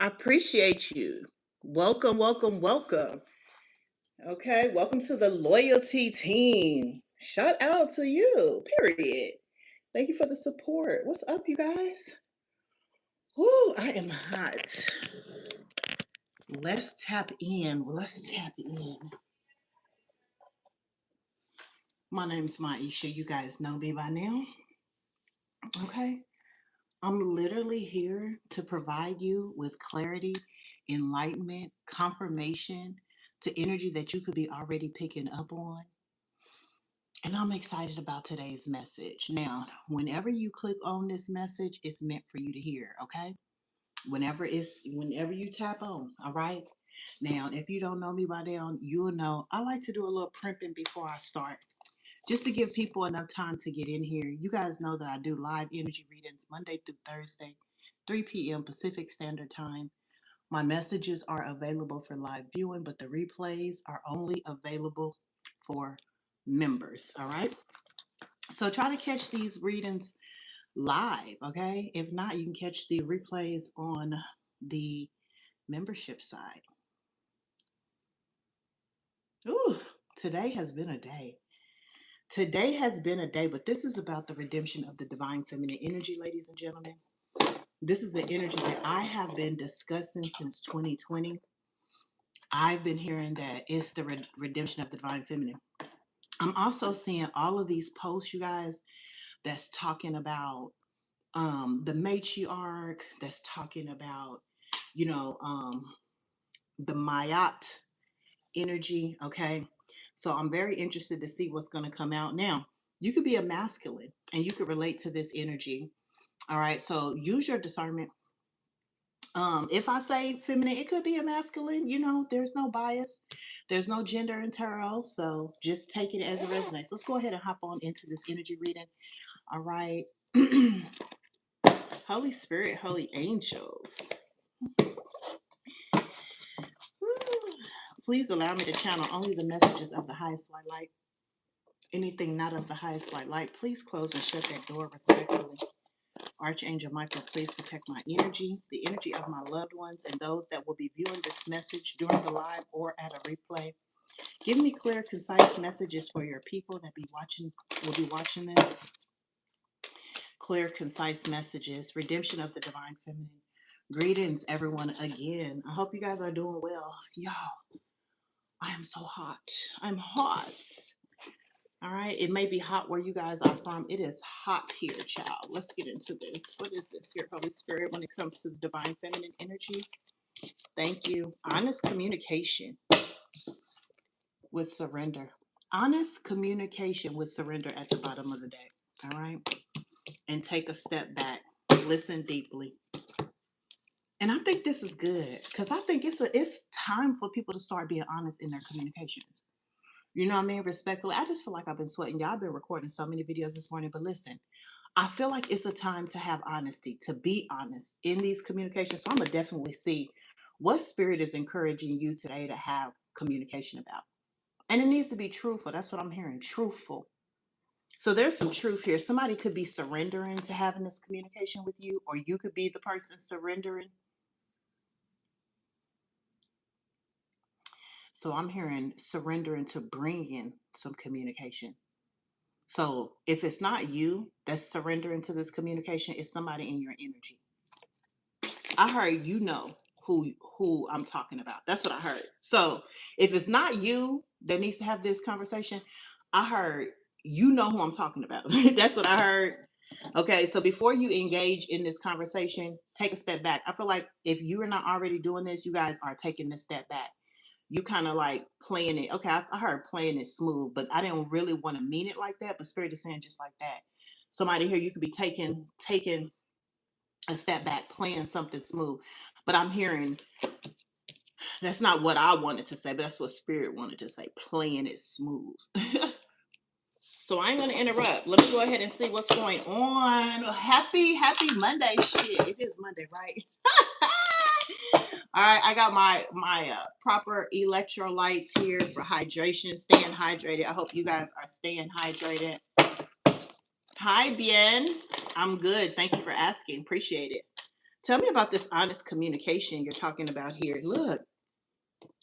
I appreciate you. Welcome, welcome, welcome. Okay, welcome to the loyalty team. Shout out to you, period. Thank you for the support. What's up, you guys? Whoo, I am hot. Let's tap in. Let's tap in. My name's Maisha. You guys know me by now. Okay. I'm literally here to provide you with clarity, enlightenment, confirmation to energy that you could be already picking up on. And I'm excited about today's message. Now, whenever you click on this message, it's meant for you to hear, okay? Whenever you tap on, all right? Now, if you don't know me by now, you'll know I like to do a little primping before I start, just to give people enough time to get in here. You guys know that I do live energy readings Monday through Thursday, 3 p.m. Pacific Standard Time. My messages are available for live viewing, but the replays are only available for members, all right? So try to catch these readings live, okay? If not, you can catch the replays on the membership side. Ooh, today has been a day. Today has been a day, but this is about the redemption of the divine feminine energy, ladies and gentlemen. This is an energy that I have been discussing since 2020. I've been hearing that it's the redemption of the divine feminine. I'm also seeing all of these posts, you guys, that's talking about the matriarch, that's talking about, you know, the Mayat energy. Okay. So I'm very interested to see what's going to come out. Now, you could be a masculine and you could relate to this energy. All right. So use your discernment. If I say feminine, it could be a masculine. There's no bias. There's no gender in tarot. So just take it as it resonates. Let's go ahead and hop on into this energy reading. All right. Holy Spirit, holy angels. Please allow me to channel only the messages of the highest white light. Anything not of the highest white light, please close and shut that door respectfully. Archangel Michael, please protect my energy, the energy of my loved ones, and those that will be viewing this message during the live or at a replay. Give me clear, concise messages for your people that will be watching this. Clear, concise messages. Redemption of the divine feminine. Greetings, everyone, again. I hope you guys are doing well. Y'all, I am so hot. I'm hot. All right. It may be hot where you guys are from. It is hot here, child. Let's get into this. What is this here, Holy Spirit, when it comes to the divine feminine energy? Thank you. Honest communication with surrender. Honest communication with surrender at the bottom of the deck. All right. And take a step back. Listen deeply. And I think this is good because I think it's time for people to start being honest in their communications. You know what I mean? Respectfully. I just feel like I've been sweating. Y'all been recording so many videos this morning, but listen, I feel like it's a time to have honesty, to be honest in these communications. So I'm going to definitely see what spirit is encouraging you today to have communication about. And it needs to be truthful. That's what I'm hearing. Truthful. So there's some truth here. Somebody could be surrendering to having this communication with you, or you could be the person surrendering. So I'm hearing surrendering to bringing some communication. So if it's not you that's surrendering to this communication, it's somebody in your energy. I heard who I'm talking about. That's what I heard. So if it's not you that needs to have this conversation, I heard who I'm talking about. That's what I heard. Okay, so before you engage in this conversation, take a step back. I feel like if you are not already doing this, you guys are taking this step back. You kind of like playing it. Okay, I heard playing it smooth, but I didn't really want to mean it like that. But Spirit is saying just like that. Somebody here, you could be taking a step back, playing something smooth. But I'm hearing that's not what I wanted to say, but that's what Spirit wanted to say, playing it smooth. So I ain't gonna interrupt. Let me go ahead and see what's going on. Happy Monday. Shit, it is Monday, right? All right, I got my proper electrolytes here for hydration. Staying hydrated. I hope you guys are staying hydrated. Hi, Bien. I'm good. Thank you for asking. Appreciate it. Tell me about this honest communication you're talking about here. Look,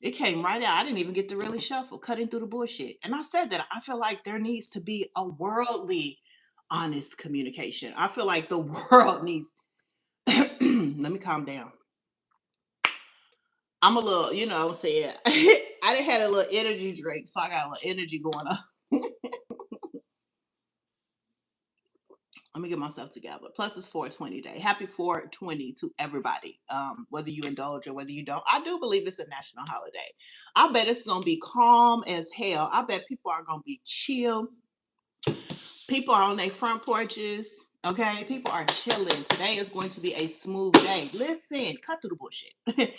it came right out. I didn't even get to really shuffle, cutting through the bullshit. And I said that I feel like there needs to be a worldly honest communication. I feel like the world needs, let me calm down. I'm a little, you know what I'm saying? I done had a little energy drink, so I got a little energy going on. Let me get myself together. Plus, it's 420 day. Happy 420 to everybody. Whether you indulge or whether you don't. I do believe it's a national holiday. I bet it's gonna be calm as hell. I bet people are gonna be chill. People are on their front porches. Okay, people are chilling. Today is going to be a smooth day. Listen, cut through the bullshit.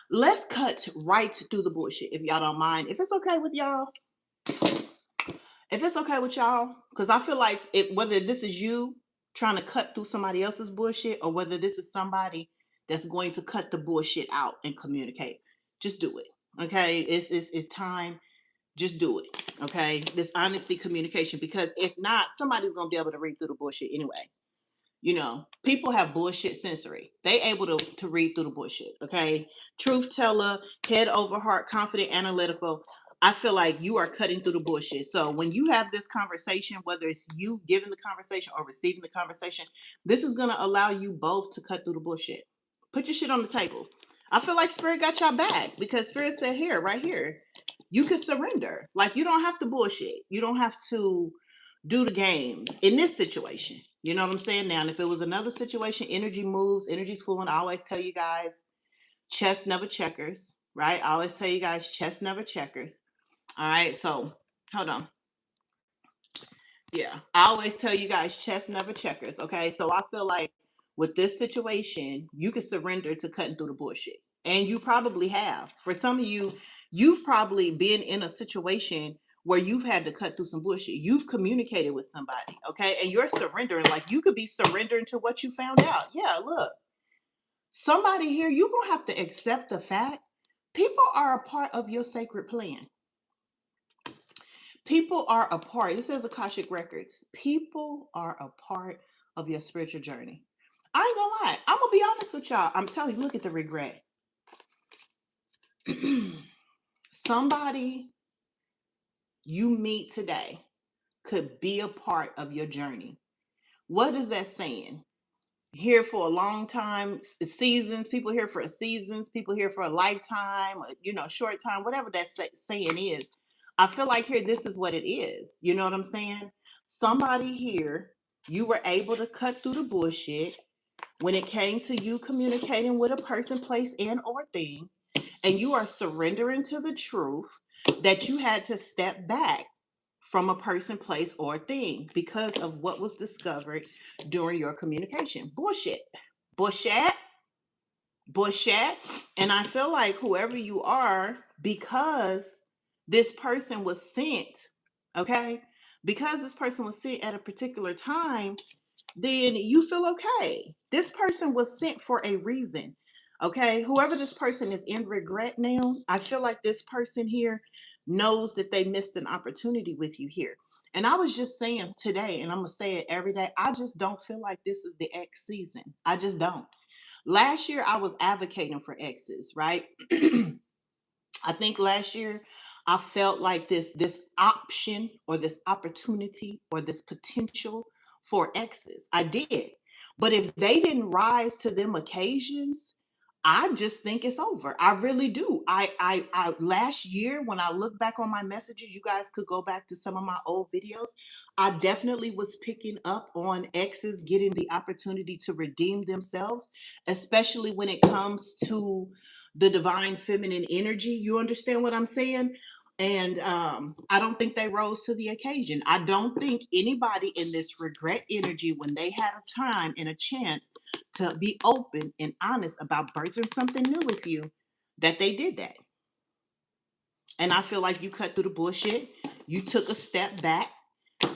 Let's cut right through the bullshit if y'all don't mind. If it's okay with y'all, if it's okay with y'all, because I feel like whether this is you trying to cut through somebody else's bullshit or whether this is somebody that's going to cut the bullshit out and communicate, just do it. Okay, it's time. Just do it. Okay, this honesty communication, because if not, somebody's gonna be able to read through the bullshit anyway. You know, people have bullshit sensory. They able to read through the bullshit. Okay. Truth teller, head over heart, confident, analytical. I feel like you are cutting through the bullshit. So when you have this conversation, whether it's you giving the conversation or receiving the conversation, this is going to allow you both to cut through the bullshit. Put your shit on the table. I feel like Spirit got y'all back because Spirit said here, right here, you can surrender. Like, you don't have to bullshit. You don't have to do the games in this situation. You know what I'm saying? Now, and if it was another situation, energy moves, energy's flowing. I always tell you guys, chess never checkers, right? I always tell you guys, chess never checkers. All right, so hold on. Yeah, I always tell you guys, chess never checkers. Okay, so I feel like with this situation, you can surrender to cutting through the bullshit, and you probably have. For some of you, you've probably been in a situation where you've had to cut through some bullshit. You've communicated with somebody, okay, and you're surrendering. Like, you could be surrendering to what you found out. Yeah, look, somebody here, you're gonna have to accept the fact people are a part of your sacred plan. People are a part. This says Akashic Records. People are a part of your spiritual journey. I ain't gonna lie. I'm gonna be honest with y'all. I'm telling you, look at the regret. Somebody you meet today could be a part of your journey. What is that saying? Here for a long time, seasons, people here for seasons, people here for a lifetime, short time, whatever that saying is. I feel like here, this is what it is. You know what I'm saying? Somebody here, you were able to cut through the bullshit when it came to you communicating with a person, place, and or thing, and you are surrendering to the truth that you had to step back from a person, place, or thing because of what was discovered during your communication. Bullshit. Bullshit. Bullshit. And I feel like whoever you are, because this person was sent, okay? Because this person was sent at a particular time, then you feel okay. This person was sent for a reason. Okay, whoever this person is in regret now, I feel like this person here knows that they missed an opportunity with you here. And I was just saying today, and I'm gonna say it every day, I just don't feel like this is the X season. I just don't. Last year I was advocating for X's, right? I think last year I felt like this option or this opportunity or this potential for exes. I did. But if they didn't rise to them occasions, I just think it's over. I really do. I last year when I look back on my messages, you guys could go back to some of my old videos. I definitely was picking up on exes getting the opportunity to redeem themselves, especially when it comes to the divine feminine energy. You understand what I'm saying? And I don't think they rose to the occasion. I don't think anybody in this regret energy, when they had a time and a chance to be open and honest about birthing something new with you, that they did that. And I feel like you cut through the bullshit. You took a step back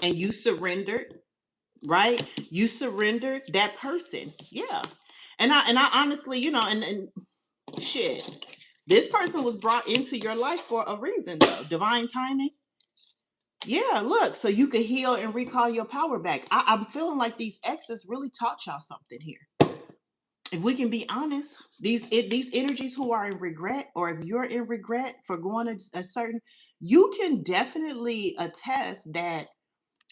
and you surrendered, right? You surrendered that person. Yeah. And I honestly, and shit. This person was brought into your life for a reason, though. Divine timing. Yeah, look, so you could heal and recall your power back. I'm feeling like these exes really taught y'all something here. If we can be honest, these energies who are in regret, or if you're in regret for going a certain, you can definitely attest that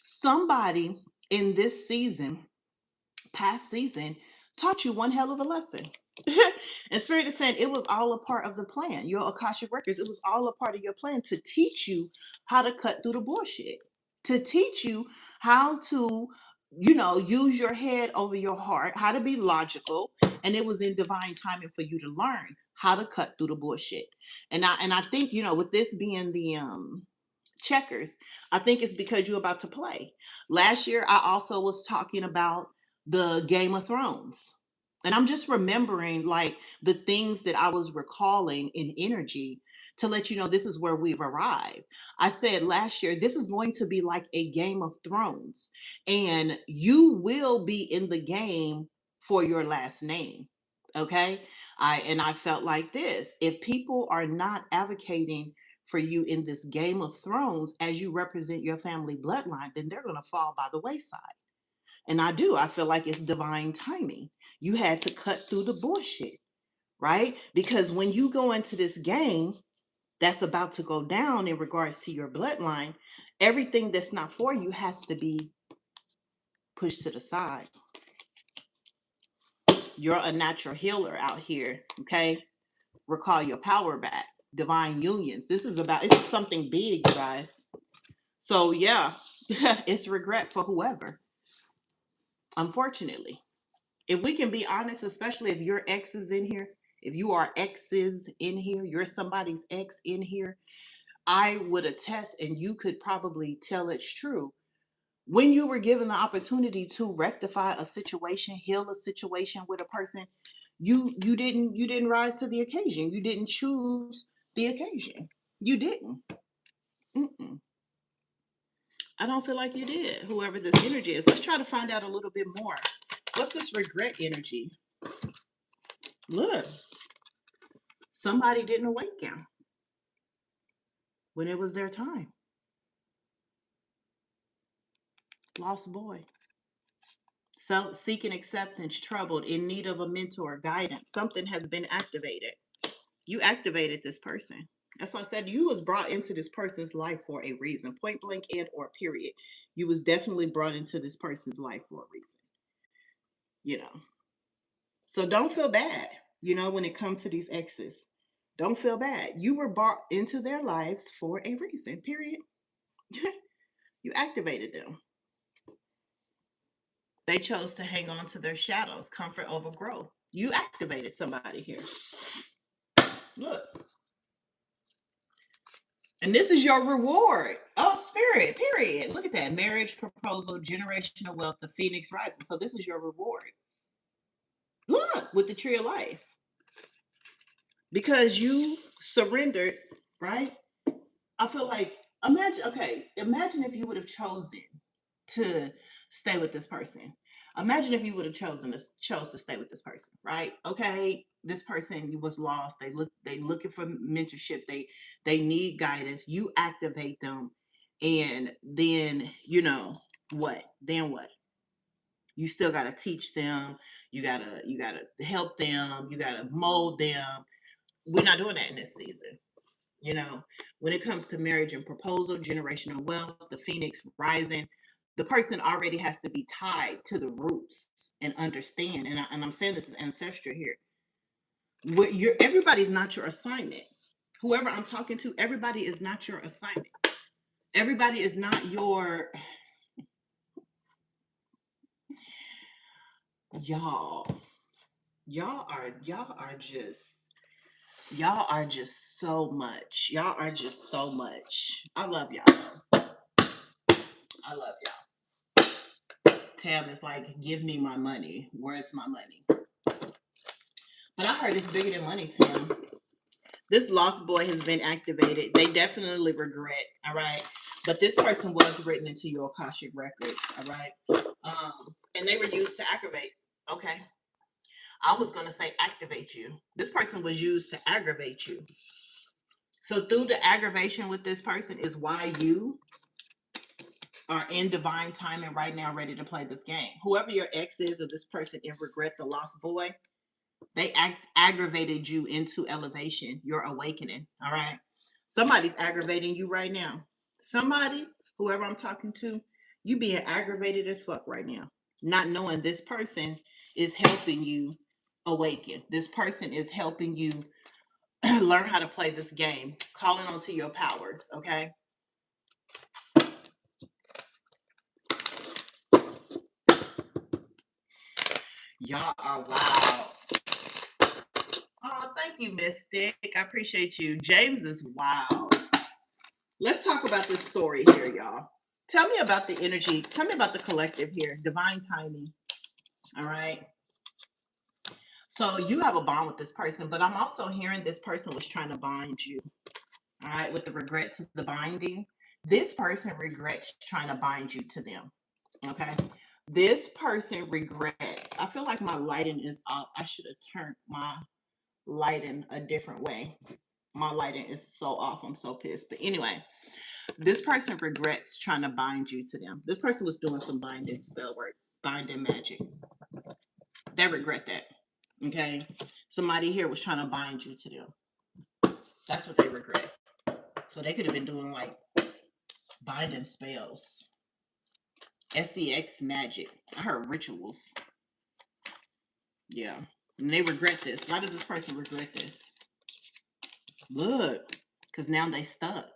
somebody in this season, past season, taught you one hell of a lesson. And Spirit is saying it was all a part of the plan. Your Akashic records, it was all a part of your plan to teach you how to cut through the bullshit, to teach you how to, use your head over your heart, how to be logical. And it was in divine timing for you to learn how to cut through the bullshit. And I think, with this being the checkers, I think it's because you're about to play. Last year, I also was talking about the Game of Thrones. And I'm just remembering like the things that I was recalling in energy to let you know this is where we've arrived. I said last year, this is going to be like a Game of Thrones, and you will be in the game for your last name. Okay. I felt like this. If people are not advocating for you in this Game of Thrones as you represent your family bloodline, then they're going to fall by the wayside. And I feel like it's divine timing. You had to cut through the bullshit, right? Because when you go into this game that's about to go down in regards to your bloodline, everything that's not for you has to be pushed to the side. You're a natural healer out here, okay? Recall your power back. Divine unions. It's something big, you guys. So yeah, it's regret for whoever, unfortunately. If we can be honest, especially if your ex is in here, if you are exes in here, you're somebody's ex in here, I would attest, and you could probably tell it's true. When you were given the opportunity to rectify a situation, heal a situation with a person, you didn't rise to the occasion. You didn't choose the occasion. You didn't. Mm-mm. I don't feel like you did, whoever this energy is. Let's try to find out a little bit more. What's this regret energy? Look, somebody didn't awaken when it was their time. Lost boy. So seeking acceptance, troubled, in need of a mentor, guidance. Something has been activated. You activated this person. That's why I said you was brought into this person's life for a reason. Point blank and or period. You was definitely brought into this person's life for a reason. You know. So don't feel bad, when it comes to these exes. Don't feel bad. You were brought into their lives for a reason, period. You activated them. They chose to hang on to their shadows, comfort over growth. You activated somebody here. Look. And this is your reward. Oh, spirit, period. Look at that. Marriage proposal, generational wealth, the phoenix rising. So this is your reward. Look, with the tree of life. Because you surrendered, right? I feel like imagine if you would have chosen to stay with this person. Imagine if you would have chose to stay with this person, right? Okay, this person was lost. They looking for mentorship. They need guidance. You activate them, and then what? Then what? You still gotta teach them. You gotta help them. You gotta mold them. We're not doing that in this season. When it comes to marriage and proposal, generational wealth, the phoenix rising, the person already has to be tied to the roots and understand. And I'm saying this is ancestral here. Everybody's not your assignment. Whoever I'm talking to, everybody is not your assignment. Everybody is not your y'all. Y'all are just so much. Y'all are just so much. I love y'all. I love y'all. Tam is like, give me my money. Where's my money? But I heard it's bigger than money, Tam. This lost boy has been activated. They definitely regret, all right? But this person was written into your Akashic records, all right? And they were used to aggravate, okay? I was going to say activate you. This person was used to aggravate you. So through the aggravation with this person is why you are in divine timing right now, ready to play this game. Whoever your ex is, or this person in regret, the lost boy, They aggravated you into elevation, your awakening. All right. Somebody's aggravating you right now. Somebody, whoever I'm talking to, you being aggravated as fuck right now. Not knowing this person is helping you awaken. This person is helping you learn how to play this game, calling onto your powers. Okay. Y'all are wild. Oh, thank you, Mystic. I appreciate you. James is wild. Let's talk about this story here, y'all. Tell me about the energy. Tell me about the collective here. Divine timing. All right. So you have a bond with this person, but I'm also hearing this person was trying to bind you. All right. With the regret to the binding. This person regrets trying to bind you to them. Okay. This person regrets. I feel like my lighting is off. I should have turned my lighting a different way. My lighting is so off. I'm so pissed. But anyway, this person regrets trying to bind you to them. This person was doing some binding spell work, binding magic. They regret that. Okay. Somebody here was trying to bind you to them. That's what they regret. So they could have been doing like binding spells. SEX magic. I heard rituals. Yeah. And they regret this. Why does this person regret this? Look. Because now they stuck.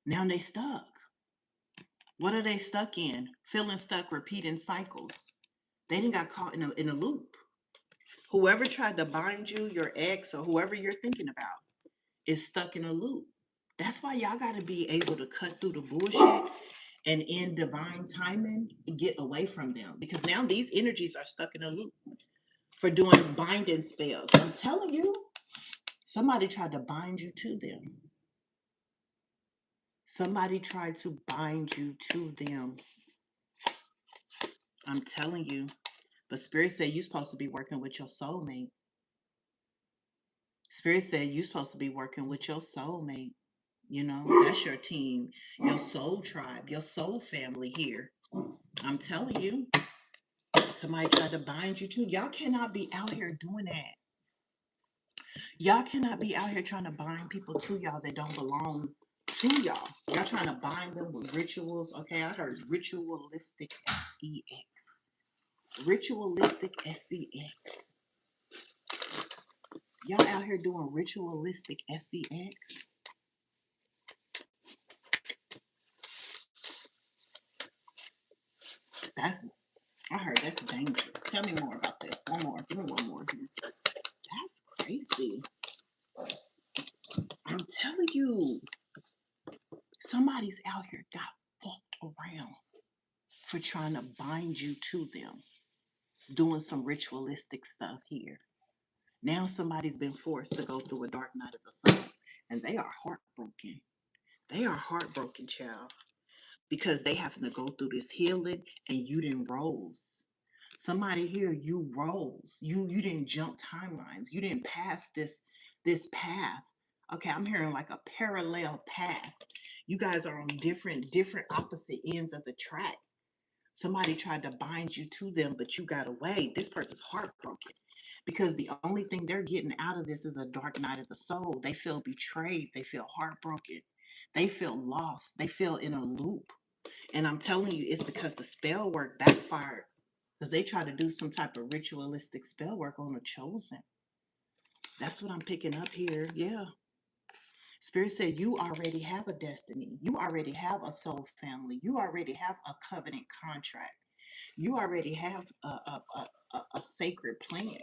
Now they stuck. What are they stuck in? Feeling stuck, repeating cycles. They didn't got caught in a loop. Whoever tried to bind you, your ex or whoever you're thinking about, is stuck in a loop. That's why y'all got to be able to cut through the bullshit and in divine timing get away from them, because now these energies are stuck in a loop for doing binding spells. I'm telling you, somebody tried to bind you to them. Somebody tried to bind you to them. I'm telling you. But Spirit said you're supposed to be working with your soulmate. Spirit said you're supposed to be working with your soulmate. You know, that's your team, your soul tribe, your soul family here. I'm telling you, somebody tried to bind you to. Y'all cannot be out here doing that. Y'all cannot be out here trying to bind people to y'all that don't belong to y'all. Y'all trying to bind them with rituals. Okay, I heard ritualistic SEX. Ritualistic SEX. Y'all out here doing ritualistic SEX. That's, I heard that's dangerous. Tell me more about this. One more. Give me one more here. That's crazy. I'm telling you, somebody's out here got fucked around for trying to bind you to them, doing some ritualistic stuff here. Now somebody's been forced to go through a dark night of the soul, and they are heartbroken. They are heartbroken, child, because they having to go through this healing, and you didn't rose. Somebody here, you rose. You didn't jump timelines. You didn't pass this path. Okay, I'm hearing like a parallel path. You guys are on different opposite ends of the track. Somebody tried to bind you to them, but you got away. This person's heartbroken because the only thing they're getting out of this is a dark night of the soul. They feel betrayed. They feel heartbroken. They feel lost. They feel in a loop. And I'm telling you, it's because the spell work backfired. Because they try to do some type of ritualistic spell work on a chosen. That's what I'm picking up here. Yeah. Spirit said you already have a destiny. You already have a soul family. You already have a covenant contract. You already have a sacred plan.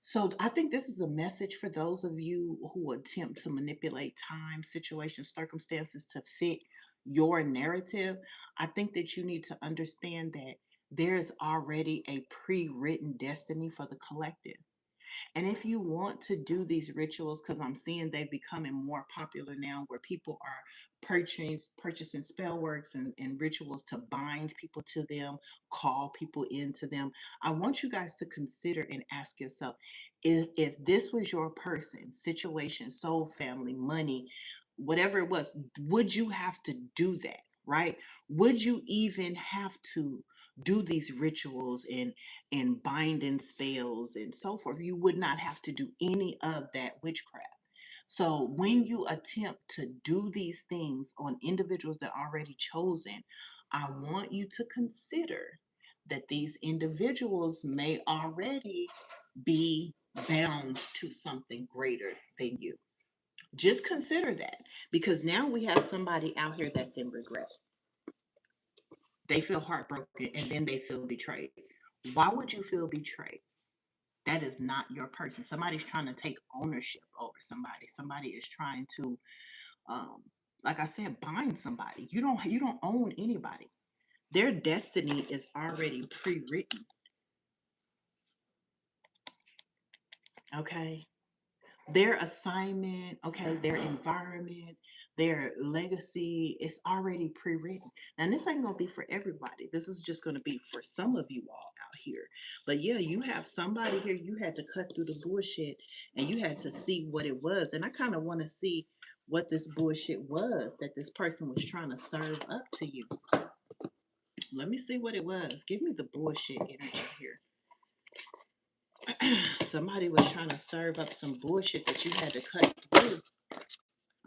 So I think this is a message for those of you who attempt to manipulate time, situations, circumstances to fit your narrative. I think that you need to understand that there's already a pre-written destiny for the collective. And if you want to do these rituals, because I'm seeing they're becoming more popular now, where people are purchasing spell works and rituals to bind people to them, call people into them. I want you guys to consider and ask yourself, if this was your person, situation, soul family, money, whatever it was, would you have to do that? Right? Would you even have to do these rituals and binding spells and so forth. You would not have to do any of that witchcraft. So when you attempt to do these things on individuals that are already chosen, I want you to consider that these individuals may already be bound to something greater than you. Just consider that, because now we have somebody out here that's in regret. They feel heartbroken and then they feel betrayed. Why would you feel betrayed? That is not your person. Somebody's trying to take ownership over somebody. Somebody is trying to, um, like I said, bind somebody. You don't own anybody. Their destiny is already pre-written. Okay. Their assignment, okay, their environment, their legacy is already pre-written. And this ain't gonna be for everybody. This is just gonna be for some of you all out here. But yeah, you have somebody here, you had to cut through the bullshit and you had to see what it was. And I kind of want to see what this bullshit was that this person was trying to serve up to you. Let me see what it was. Give me the bullshit energy here. Somebody was trying to serve up some bullshit that you had to cut through.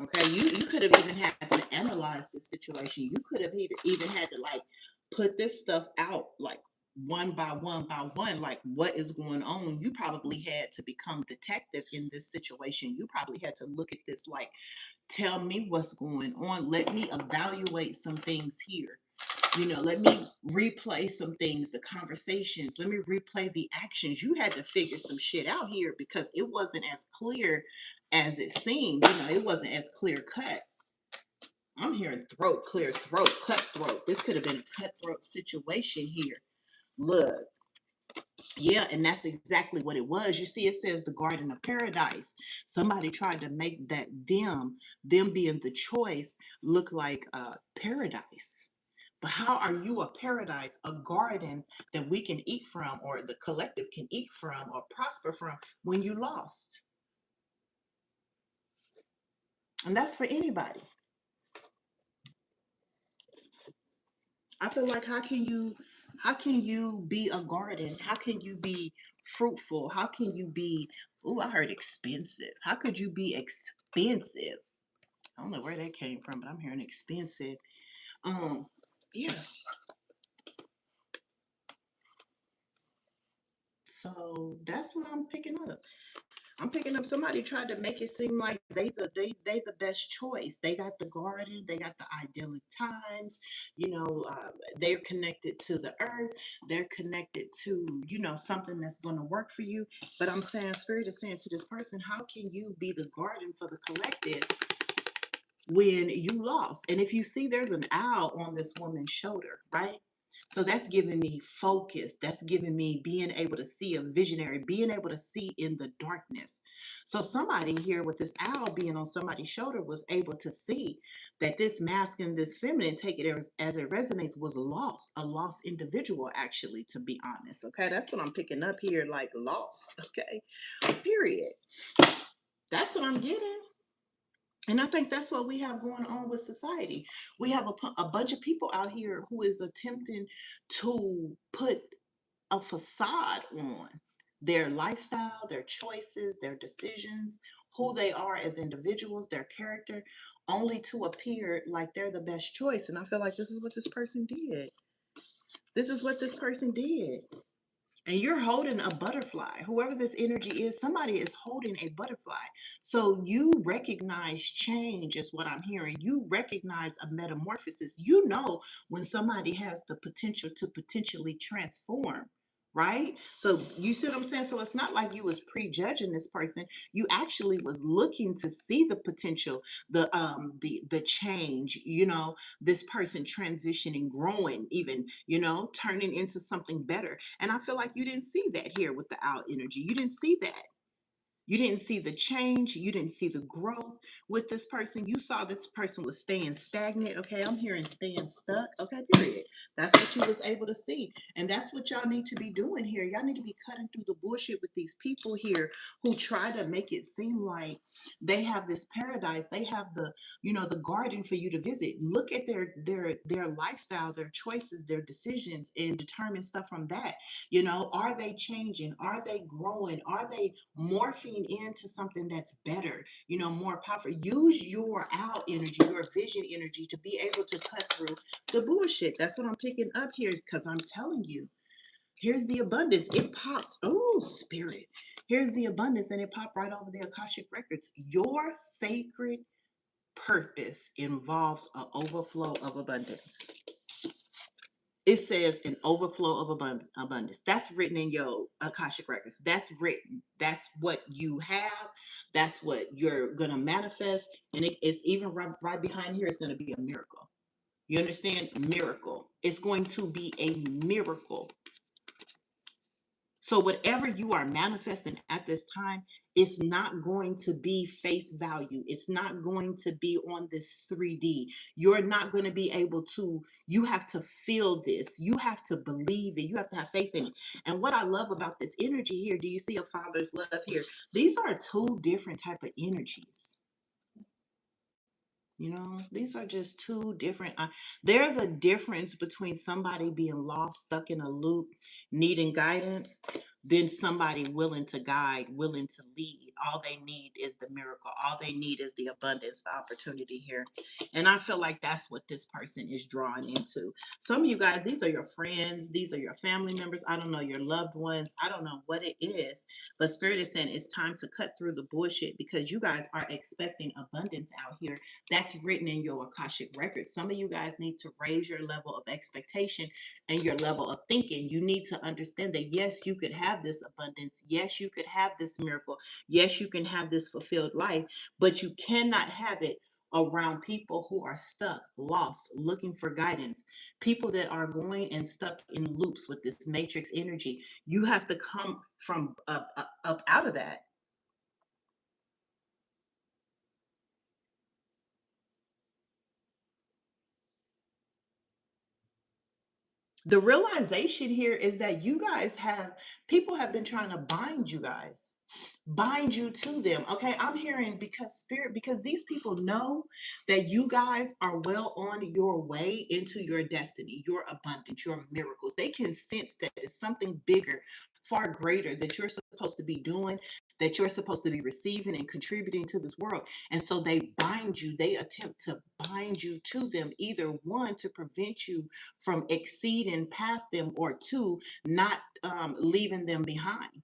Okay, you could have even had to analyze this situation. You could have even had to like put this stuff out like one by one, like what is going on. You probably had to become detective in this situation. You probably had to look at this like, tell me what's going on. Let me evaluate some things here. Let me replay some things, the conversations. Let me replay the actions. You had to figure some shit out here because it wasn't as clear as it seemed. It wasn't as clear cut. I'm hearing throat, clear throat, cutthroat. This could have been a cutthroat situation here. Look. Yeah, and that's exactly what it was. You see, it says the Garden of Paradise. Somebody tried to make that them being the choice, look like paradise. But how are you a paradise, a garden that we can eat from, or the collective can eat from, or prosper from when you lost? And that's for anybody. I feel like how can you be a garden? How can you be fruitful? How can you be, oh, I heard expensive. How could you be expensive? I don't know where that came from, but I'm hearing expensive. Um, yeah. So that's what I'm picking up. I'm picking up somebody tried to make it seem like they the best choice. They got the garden, they got the idyllic times. They're connected to the earth. They're connected to something that's going to work for you. But I'm saying, Spirit is saying to this person, how can you be the garden for the collective when you lost? And if you see, there's an owl on this woman's shoulder, right? So that's giving me focus. That's giving me being able to see, a visionary, being able to see in the darkness. So somebody here with this owl being on somebody's shoulder was able to see that this masculine, this feminine, take it as it resonates, was lost, a lost individual, actually, to be honest. Okay, that's what I'm picking up here, like lost. Okay, period. That's what I'm getting. And I think that's what we have going on with society. We have a bunch of people out here who is attempting to put a facade on their lifestyle, their choices, their decisions, who they are as individuals, their character, only to appear like they're the best choice. And I feel like this is what this person did. This is what this person did. And you're holding a butterfly. Whoever this energy is, somebody is holding a butterfly. So you recognize change, is what I'm hearing. You recognize a metamorphosis. You know when somebody has the potential to potentially transform. Right? So you see what I'm saying? So it's not like you was prejudging this person. You actually was looking to see the potential, the change, this person transitioning, growing, even, turning into something better. And I feel like you didn't see that here with the owl energy. You didn't see that. You didn't see the change. You didn't see the growth with this person. You saw this person was staying stagnant. Okay, I'm hearing staying stuck. Okay, period. That's what you was able to see. And that's what y'all need to be doing here. Y'all need to be cutting through the bullshit with these people here who try to make it seem like they have this paradise. They have the, the garden for you to visit. Look at their lifestyle, their choices, their decisions, and determine stuff from that. Are they changing? Are they growing? Are they morphing into something that's better, more powerful? Use your owl energy, your vision energy to be able to cut through the bullshit. That's what I'm picking up here, because I'm telling you, here's the abundance. It pops. Oh, spirit. Here's the abundance, and it popped right over the Akashic records. Your sacred purpose involves an overflow of abundance. It says an overflow of abundance. That's written in your Akashic records. That's written. That's what you have. That's what you're going to manifest. And it's even right behind here. It's going to be a miracle. You understand? Miracle. It's going to be a miracle. So whatever you are manifesting at this time, it's not going to be face value. It's not going to be on this 3D. You're not going to be able to, you have to feel this. You have to believe it. You have to have faith in it. And what I love about this energy here, do you see a father's love here? These are two different type of energies. These are just two different. There's a difference between somebody being lost, stuck in a loop, needing guidance, than somebody willing to guide, willing to lead. All they need is the miracle. All they need is the abundance, the opportunity here. And I feel like that's what this person is drawing into. Some of you guys, these are your friends, these are your family members. I don't know, your loved ones. I don't know what it is, but Spirit is saying it's time to cut through the bullshit, because you guys are expecting abundance out here. That's written in your Akashic records. Some of you guys need to raise your level of expectation and your level of thinking. You need to understand that, yes, you could have this abundance. Yes, you could have this miracle. Yes, you can have this fulfilled life, but you cannot have it around people who are stuck, lost, looking for guidance, people that are going and stuck in loops with this matrix energy. You have to come from up out of that. The realization here is that you guys have, people have been trying to bind you guys, bind you to them. Okay, I'm hearing, because spirit, because these people know that you guys are well on your way into your destiny, your abundance, your miracles. They can sense that it's something bigger, far greater, that you're supposed to be doing, that you're supposed to be receiving and contributing to this world. And so they bind you, they attempt to bind you to them, either one, to prevent you from exceeding past them, or two, not leaving them behind.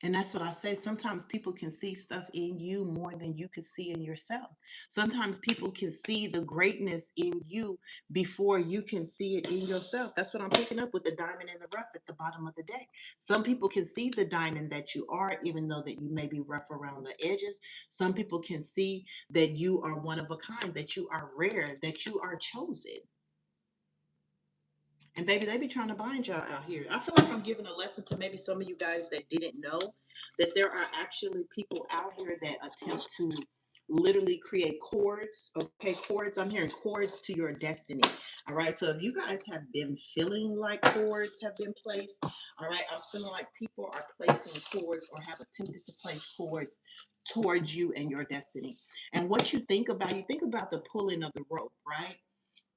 And that's what I say. Sometimes people can see stuff in you more than you could see in yourself. Sometimes people can see the greatness in you before you can see it in yourself. That's what I'm picking up with the diamond in the rough at the bottom of the deck. Some people can see the diamond that you are, even though that you may be rough around the edges. Some people can see that you are one of a kind, that you are rare, that you are chosen. And baby, they be trying to bind y'all out here. I feel like I'm giving a lesson to maybe some of you guys that didn't know that there are actually people out here that attempt to literally create cords. Okay, cords. I'm hearing cords to your destiny. All right. So if you guys have been feeling like cords have been placed, all right, I'm feeling like people are placing cords or have attempted to place cords towards you and your destiny. And what you think about the pulling of the rope, right?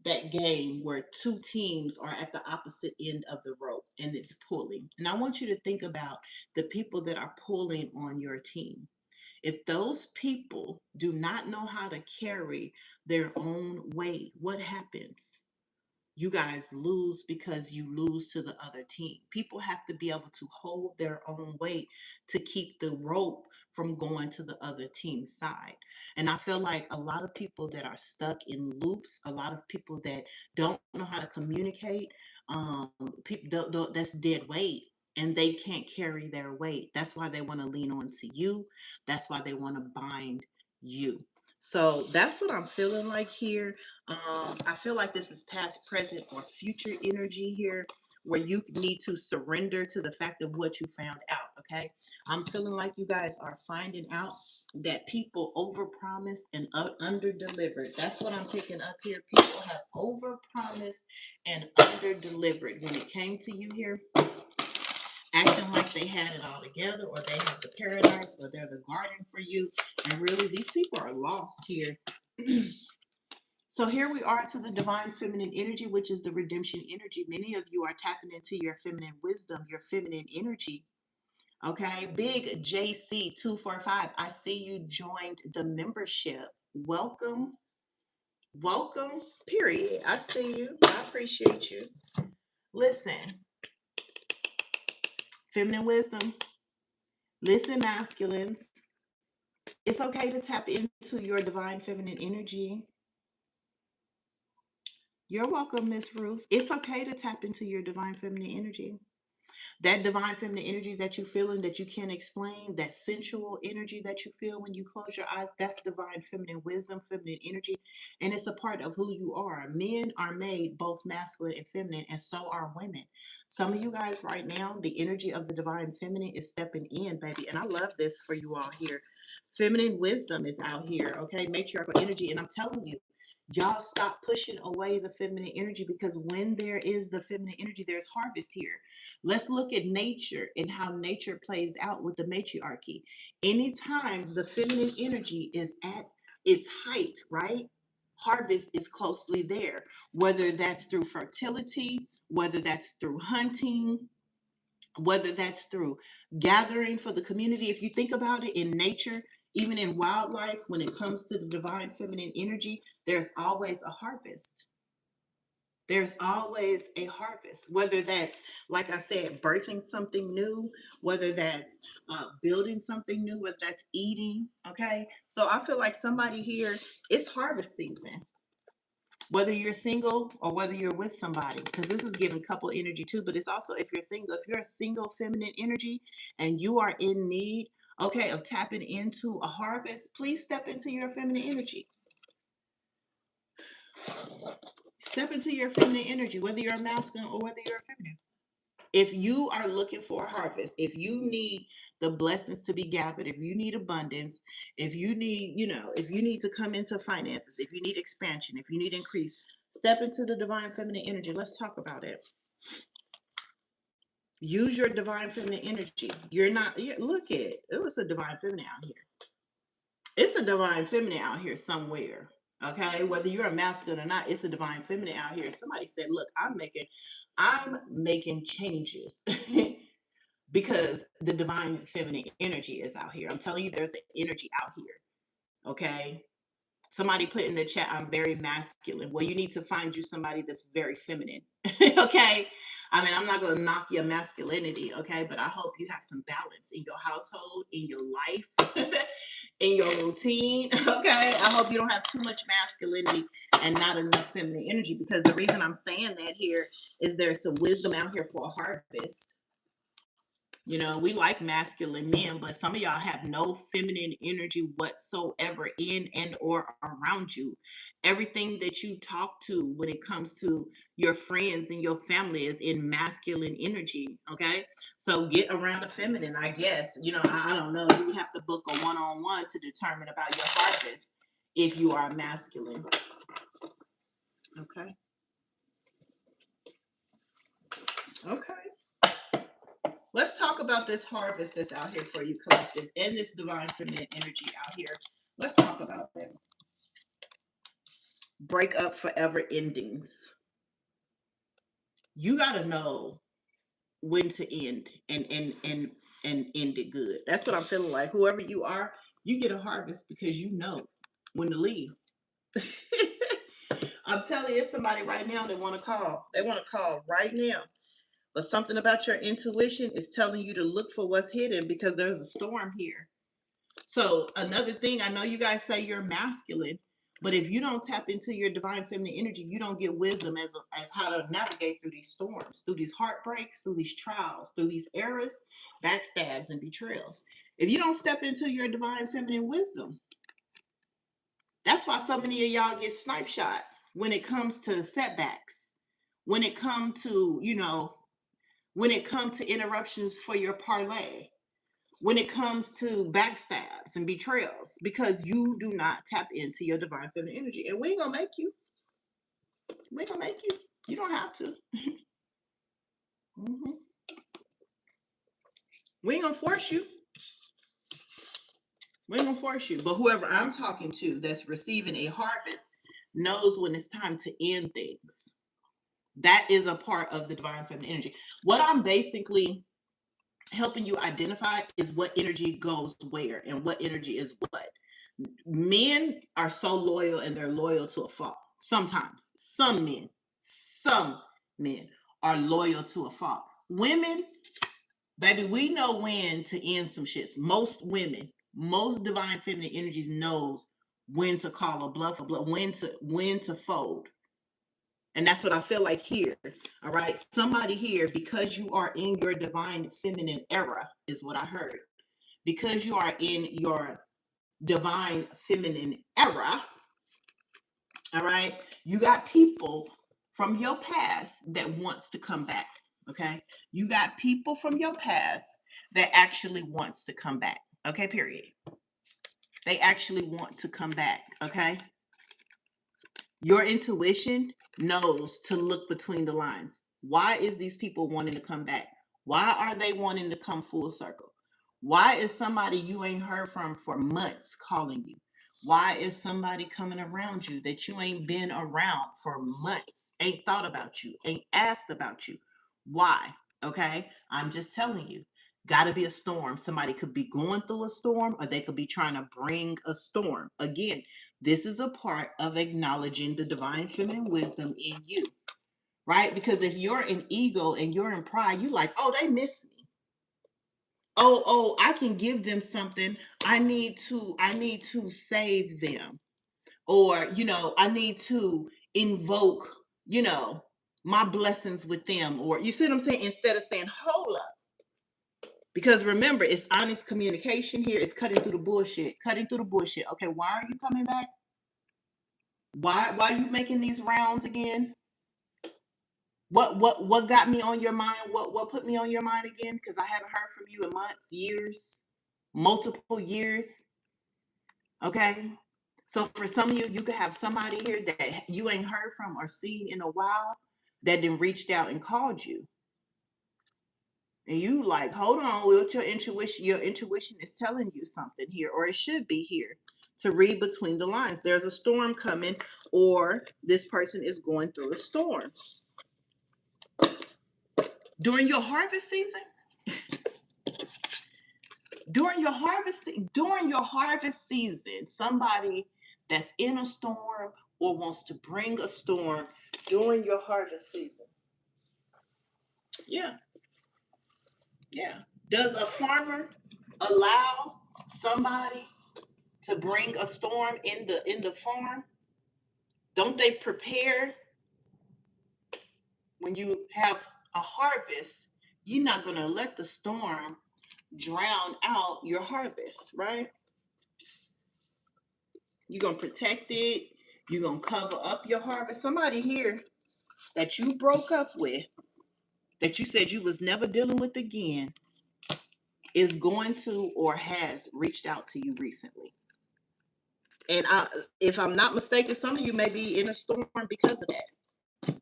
That game where two teams are at the opposite end of the rope and it's pulling. And I want you to think about the people that are pulling on your team. If those people do not know how to carry their own weight, what happens? You guys lose, because you lose to the other team. People have to be able to hold their own weight to keep the rope from going to the other team's side. And I feel like a lot of people that are stuck in loops, a lot of people that don't know how to communicate, people that's dead weight, and they can't carry their weight. That's why they want to lean on to you. That's why they want to bind you. So that's what I'm feeling like here. I feel like this is past, present, or future energy here where you need to surrender to the fact of what you found out. Okay, I'm feeling like you guys are finding out that people overpromised and underdelivered. That's what I'm picking up here. People have overpromised and underdelivered when it came to you here, acting like they had it all together, or they have the paradise, or they're the garden for you. And really, these people are lost here. So here we are to the divine feminine energy, which is the redemption energy. Many of you are tapping into your feminine wisdom, your feminine energy. Okay, big JC245. I see you joined the membership. Welcome, welcome, period. I see you. I appreciate you. Listen, feminine wisdom. Listen, masculines. It's okay to tap into your divine feminine energy. You're welcome, Miss Ruth. It's okay to tap into your divine feminine energy. That divine feminine energy that you feel and that you can't explain, that sensual energy that you feel when you close your eyes, that's divine feminine wisdom, feminine energy, and it's a part of who you are. Men are made both masculine and feminine, and so are women. Some of you guys right now, the energy of the divine feminine is stepping in, baby, and I love this for you all here. Feminine wisdom is out here, okay? Matriarchal energy, and I'm telling you, y'all stop pushing away the feminine energy, because when there is the feminine energy, there's harvest here. Let's look at nature and how nature plays out with the matriarchy. Anytime the feminine energy is at its height, right? Harvest is closely there, whether that's through fertility, whether that's through hunting, whether that's through gathering for the community. If you think about it in nature, even in wildlife, when it comes to the divine feminine energy, there's always a harvest. There's always a harvest, whether that's, like I said, birthing something new, whether that's building something new, whether that's eating. Okay. So I feel like somebody here, it's harvest season, whether you're single or whether you're with somebody, because this is giving couple energy too. But it's also, if you're a single feminine energy and you are in need, okay, of tapping into a harvest, please step into your feminine energy. Step into your feminine energy, whether you're a masculine or whether you're a feminine. If you are looking for a harvest, if you need the blessings to be gathered, if you need abundance, if you need, if you need to come into finances, if you need expansion, if you need increase, step into the divine feminine energy. Let's talk about it. Use your divine feminine energy. Look at it. It was a divine feminine out here. It's a divine feminine out here somewhere. Okay, whether you're a masculine or not, it's a divine feminine out here. Somebody said, look, I'm making changes because the divine feminine energy is out here. I'm telling you, there's an energy out here. Okay. Somebody put in the chat, I'm very masculine. Well, you need to find you somebody that's very feminine. Okay. I mean, I'm not going to knock your masculinity. Okay. But I hope you have some balance in your household, in your life, in your routine. Okay. I hope you don't have too much masculinity and not enough feminine energy, because the reason I'm saying that here is there's some wisdom out here for a harvest. We like masculine men, but some of y'all have no feminine energy whatsoever in and or around you. Everything that you talk to when it comes to your friends and your family is in masculine energy. Okay. So get around the feminine, I guess. I don't know. You would have to book a one-on-one to determine about your harvest if you are masculine. Okay. Okay. Let's talk about this harvest that's out here for you, collective, and this divine feminine energy out here. Let's talk about it. Break up forever endings. You gotta know when to end and end it good. That's what I'm feeling like. Whoever you are, you get a harvest because you know when to leave. I'm telling you, it's somebody right now that want to call. They want to call right now. But something about your intuition is telling you to look for what's hidden, because there's a storm here. So another thing, I know you guys say you're masculine, but if you don't tap into your divine feminine energy, you don't get wisdom as how to navigate through these storms, through these heartbreaks, through these trials, through these errors, backstabs, and betrayals. If you don't step into your divine feminine wisdom, that's why so many of y'all get snipe shot when it comes to setbacks, when it comes to, when it comes to interruptions for your parlay, when it comes to backstabs and betrayals, because you do not tap into your divine feminine energy. And we ain't gonna make you. We ain't gonna make you. You don't have to. Mm-hmm. We ain't gonna force you. We ain't gonna force you. But whoever I'm talking to that's receiving a harvest knows when it's time to end things. That is a part of the divine feminine energy. What I'm basically helping you identify is what energy goes where and what energy is what. Men are so loyal and they're loyal to a fault. Sometimes some men are loyal to a fault. Women, baby, we know when to end some shits. Most women, most divine feminine energies knows when to call a bluff, when to fold. And that's what I feel like here. All right. Somebody here, because you are in your divine feminine era, is what I heard. Because you are in your divine feminine era, all right, you got people from your past that wants to come back. Okay. You got people from your past that actually wants to come back. Okay, period. They actually want to come back. Okay. Your intuition knows to look between the lines. Why is these people wanting to come back? Why are they wanting to come full circle? Why is somebody you ain't heard from for months calling you? Why is somebody coming around you that you ain't been around for months, ain't thought about you, ain't asked about you? Why? Okay, I'm just telling you. Got to be a storm. Somebody could be going through a storm, or they could be trying to bring a storm. Again, this is a part of acknowledging the divine feminine wisdom in you, right? Because if you're in ego and you're in pride, you like, oh, they miss me. Oh, I can give them something. I need to save them. Or, I need to invoke, my blessings with them. Or you see what I'm saying? Instead of saying, hold up. Because remember, it's honest communication here. It's cutting through the bullshit. Cutting through the bullshit. Okay, why are you coming back? Why are you making these rounds again? What got me on your mind? What put me on your mind again? Because I haven't heard from you in months, years, multiple years. Okay. So for some of you, you could have somebody here that you ain't heard from or seen in a while that then reached out and called you. And you like, hold on, what your intuition is telling you something here, or it should be here to read between the lines. There's a storm coming, or this person is going through a storm. During your harvest season, during your harvest season, somebody that's in a storm or wants to bring a storm during your harvest season. Yeah. Yeah. Does a farmer allow somebody to bring a storm in the farm? Don't they prepare when you have a harvest? You're not going to let the storm drown out your harvest, right? You're going to protect it. You're going to cover up your harvest. Somebody here that you broke up with, that you said you was never dealing with again, is going to or has reached out to you recently. And if I'm not mistaken, some of you may be in a storm because of that.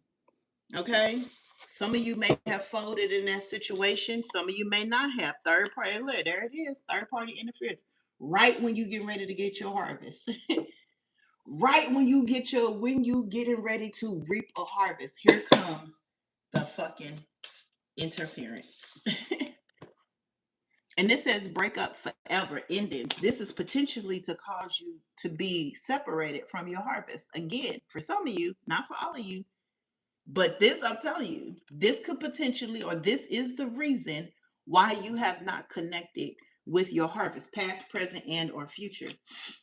Okay? Some of you may have folded in that situation. Some of you may not have. Third party, look, there it is. Third party interference. Right when you get ready to get your harvest. Right when you getting ready to reap a harvest, here comes the fucking interference. And this says break up forever, endings. This is potentially to cause you to be separated from your harvest. Again, for some of you, not for all of you, but this, I'm telling you, this could potentially, or this is the reason why you have not connected with your harvest, past, present, and or future.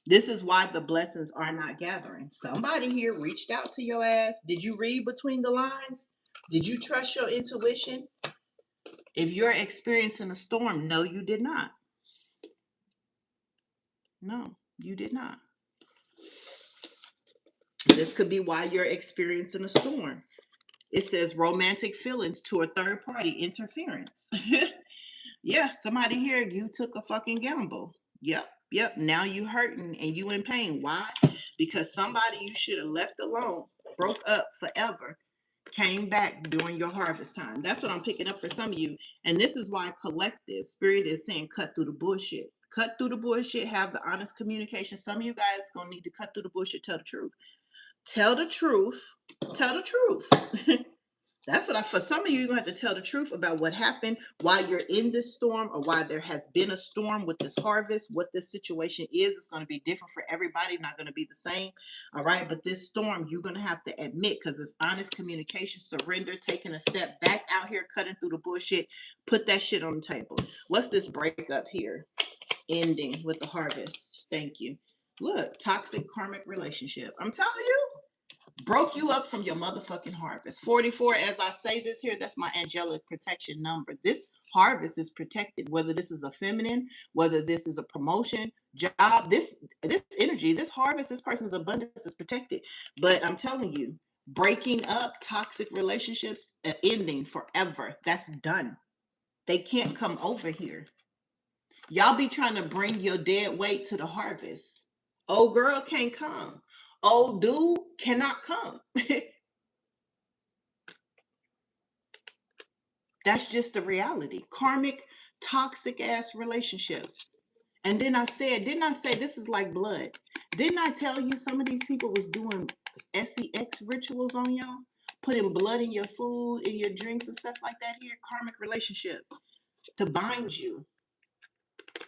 This is why the blessings are not gathering. Somebody here reached out to your ass. Did you read between the lines? Did you trust your intuition? If you're experiencing a storm, no, you did not. No, you did not. This could be why you're experiencing a storm. It says romantic feelings to a third party interference. Yeah, somebody here, you took a fucking gamble. Yep, yep. Now you hurting and you in pain. Why? Because somebody you should have left alone, broke up forever, came back during your harvest time. That's what I'm picking up for some of you. And this is why collective spirit is saying cut through the bullshit. Cut through the bullshit, have the honest communication. Some of you guys gonna need to cut through the bullshit, tell the truth. Tell the truth. Tell the truth. That's what for some of you, you're going to have to tell the truth about what happened, why you're in this storm, or why there has been a storm with this harvest, what this situation is. It's going to be different for everybody, not going to be the same. All right. But this storm, you're going to have to admit, because it's honest communication, surrender, taking a step back out here, cutting through the bullshit, put that shit on the table. What's this breakup here? Ending with the harvest. Thank you. Look, toxic karmic relationship. I'm telling you. Broke you up from your motherfucking harvest. 44, as I say this here, that's my angelic protection number. This harvest is protected, whether this is a feminine, whether this is a promotion, job, this energy, this harvest, this person's abundance is protected. But I'm telling you, breaking up toxic relationships, ending forever. That's done. They can't come over here. Y'all be trying to bring your dead weight to the harvest. Old girl can't come. Old dude cannot come. That's just the reality. Karmic, toxic ass relationships. And then didn't I say this is like blood? Didn't I tell you some of these people was doing sex rituals on y'all? Putting blood in your food, in your drinks and stuff like that here? Karmic relationship to bind you.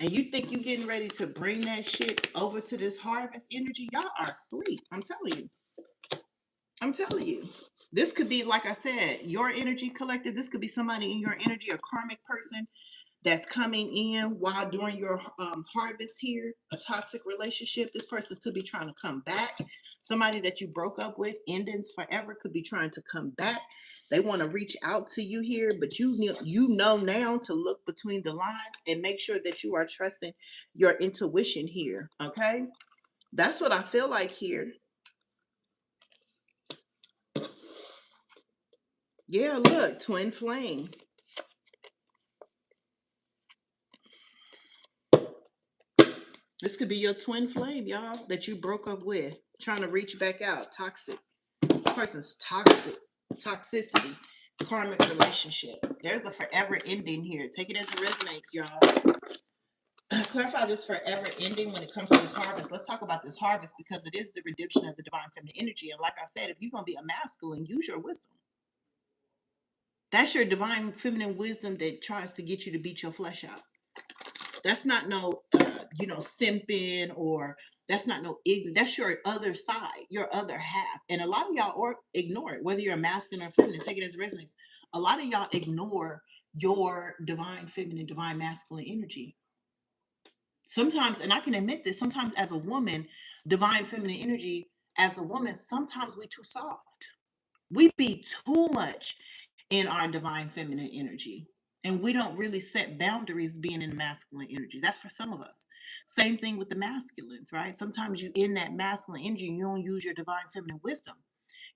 And you think you getting ready to bring that shit over to this harvest energy? Y'all are asleep. I'm telling you. I'm telling you. This could be, like I said, your energy collective. This could be somebody in your energy, a karmic person that's coming in while during your harvest here, a toxic relationship. This person could be trying to come back. Somebody that you broke up with, endings forever, could be trying to come back. They want to reach out to you here, but you know now to look between the lines and make sure that you are trusting your intuition here. Okay, that's what I feel like here. Yeah, look, twin flame. This could be your twin flame, y'all, that you broke up with, trying to reach back out. Toxic. This person's toxic. Toxicity. Karmic relationship. There's a forever ending here. Take it as it resonates, y'all. Clarify this forever ending when it comes to this harvest. Let's talk about this harvest because it is the redemption of the divine feminine energy. And like I said, if you're going to be a masculine, use your wisdom. That's your divine feminine wisdom that tries to get you to beat your flesh out. That's not no, simping, or that's not no ignorant. That's your other side, your other half. And a lot of y'all ignore it, whether you're a masculine or feminine. Take it as resonates. A lot of y'all ignore your divine feminine, divine masculine energy. Sometimes, and I can admit this, sometimes as a woman, divine feminine energy, as a woman, sometimes we too soft. We be too much in our divine feminine energy. And we don't really set boundaries being in the masculine energy. That's for some of us. Same thing with the masculines, right? Sometimes you in that masculine energy, you don't use your divine feminine wisdom.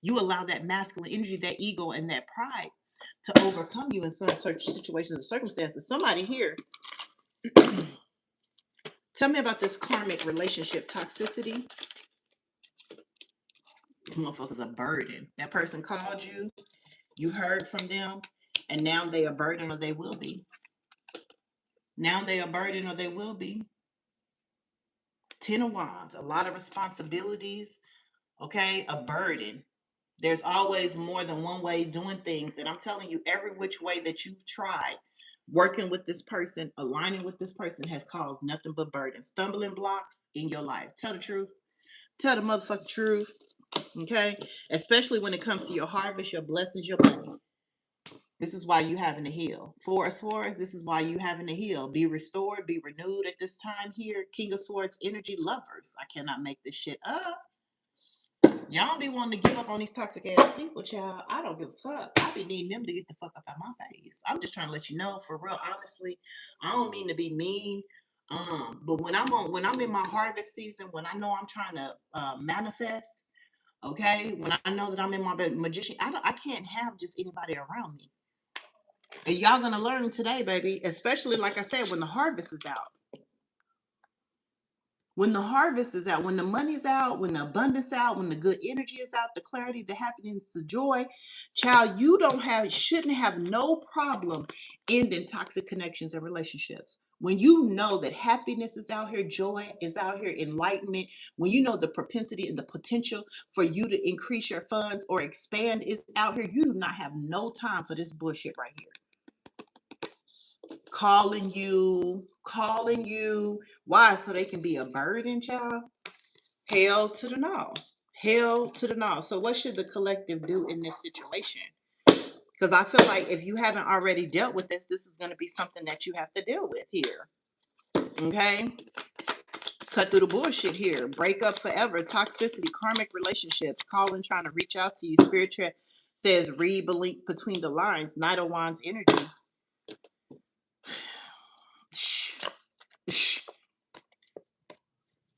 You allow that masculine energy, that ego, and that pride to overcome you in some such situations and circumstances. Somebody here, tell me about this karmic relationship toxicity. Motherfuckers a burden. That person called you, you heard from them, and now they are burden, or they will be. Now they are burden, or they will be. 10 of Wands, a lot of responsibilities, okay? A burden. There's always more than one way doing things. And I'm telling you, every which way that you've tried, working with this person, aligning with this person has caused nothing but burden. Stumbling blocks in your life. Tell the truth. Tell the motherfucking truth. Okay? Especially when it comes to your harvest, your blessings, your money. This is why you having to heal. Four of Swords, this is why you having to heal. Be restored, be renewed at this time here. King of Swords, energy lovers. I cannot make this shit up. Y'all be wanting to give up on these toxic ass people, child. I don't give a fuck. I be needing them to get the fuck up out my face. I'm just trying to let you know, for real, honestly, I don't mean to be mean. But when I'm in my harvest season, when I know I'm trying to manifest, Okay, when I know that I'm in my magician, I can't have just anybody around me. And y'all gonna learn today, baby. Especially like I said, when the harvest is out. When the harvest is out, when the money's out, when the abundance out, when the good energy is out, the clarity, the happiness, the joy, child, you shouldn't have no problem ending toxic connections and relationships. When you know that happiness is out here, joy is out here, enlightenment, when you know the propensity and the potential for you to increase your funds or expand is out here, you do not have no time for this bullshit right here. Calling you. Why? So they can be a burden, child? Hell to the no. Hell to the no. So what should the collective do in this situation? Because I feel like if you haven't already dealt with this is going to be something that you have to deal with here. Okay? Cut through the bullshit here. Break up forever. Toxicity, karmic relationships. Calling, trying to reach out to you. Spirit says read between the lines. Knight of Wands energy.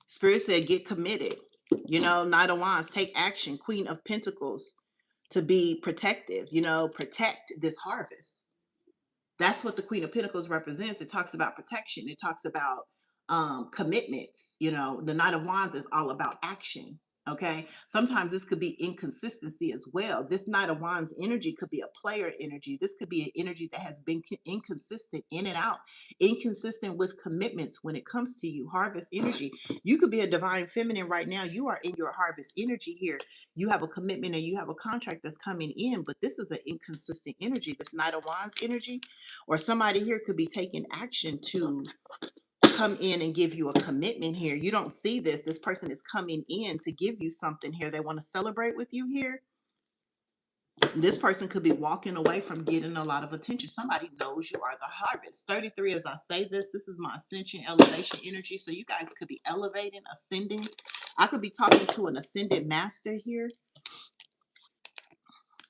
Spirit said get committed. Knight of Wands, take action. Queen of Pentacles, to be protective, protect this harvest. That's what the Queen of Pentacles represents. It talks about protection. It talks about commitments. The Knight of Wands is all about action. Okay. Sometimes this could be inconsistency as well. This Knight of Wands energy could be a player energy. This could be an energy that has been inconsistent in and out, inconsistent with commitments when it comes to you. Harvest energy. You could be a divine feminine right now. You are in your harvest energy here. You have a commitment and you have a contract that's coming in, but this is an inconsistent energy. This Knight of Wands energy, or somebody here could be taking action to come in and give you a commitment here. You don't see this. This person is coming in to give you something here. They want to celebrate with you here. This person could be walking away from getting a lot of attention. Somebody knows you are the harvest. 33, as I say this is my ascension, elevation energy. So you guys could be elevating, ascending. I could be talking to an ascended master here.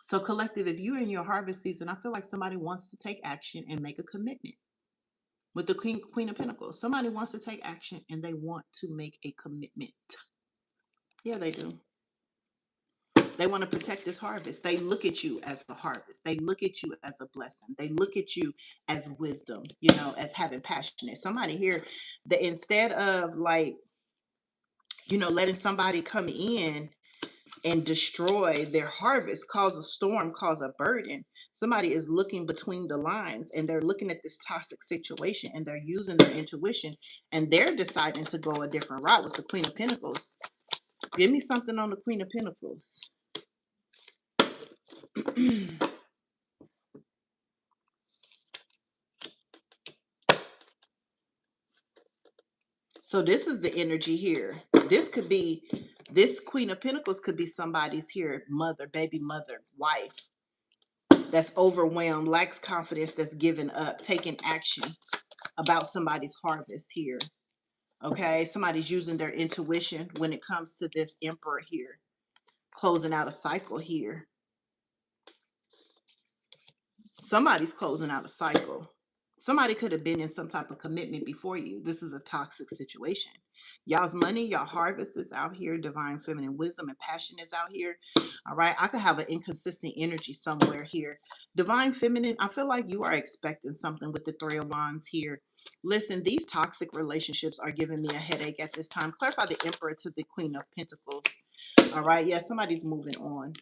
So collective, if you're in your harvest season, I feel like somebody wants to take action and make a commitment. With the Queen of Pentacles, somebody wants to take action and they want to make a commitment. Yeah, they do. They want to protect this harvest. They look at you as the harvest. They look at you as a blessing. They look at you as wisdom, as having passionate. Somebody here that instead of letting somebody come in and destroy their harvest, cause a storm, cause a burden. Somebody is looking between the lines and they're looking at this toxic situation and they're using their intuition and they're deciding to go a different route with the Queen of Pentacles. Give me something on the Queen of Pentacles. So this is the energy here. This Queen of Pentacles could be somebody's here, mother, baby mother, wife, that's overwhelmed, lacks confidence, that's given up, taking action about somebody's harvest here. Okay, somebody's using their intuition when it comes to this Emperor here, closing out a cycle here. Somebody's closing out a cycle. Somebody could have been in some type of commitment before you. This is a toxic situation. Y'all's money, y'all harvest is out here. Divine feminine wisdom and passion is out here. All right. I could have an inconsistent energy somewhere here. Divine feminine, I feel like you are expecting something with the Three of Wands here. Listen, these toxic relationships are giving me a headache at this time. Clarify the Emperor to the Queen of Pentacles. All right. Yeah, somebody's moving on.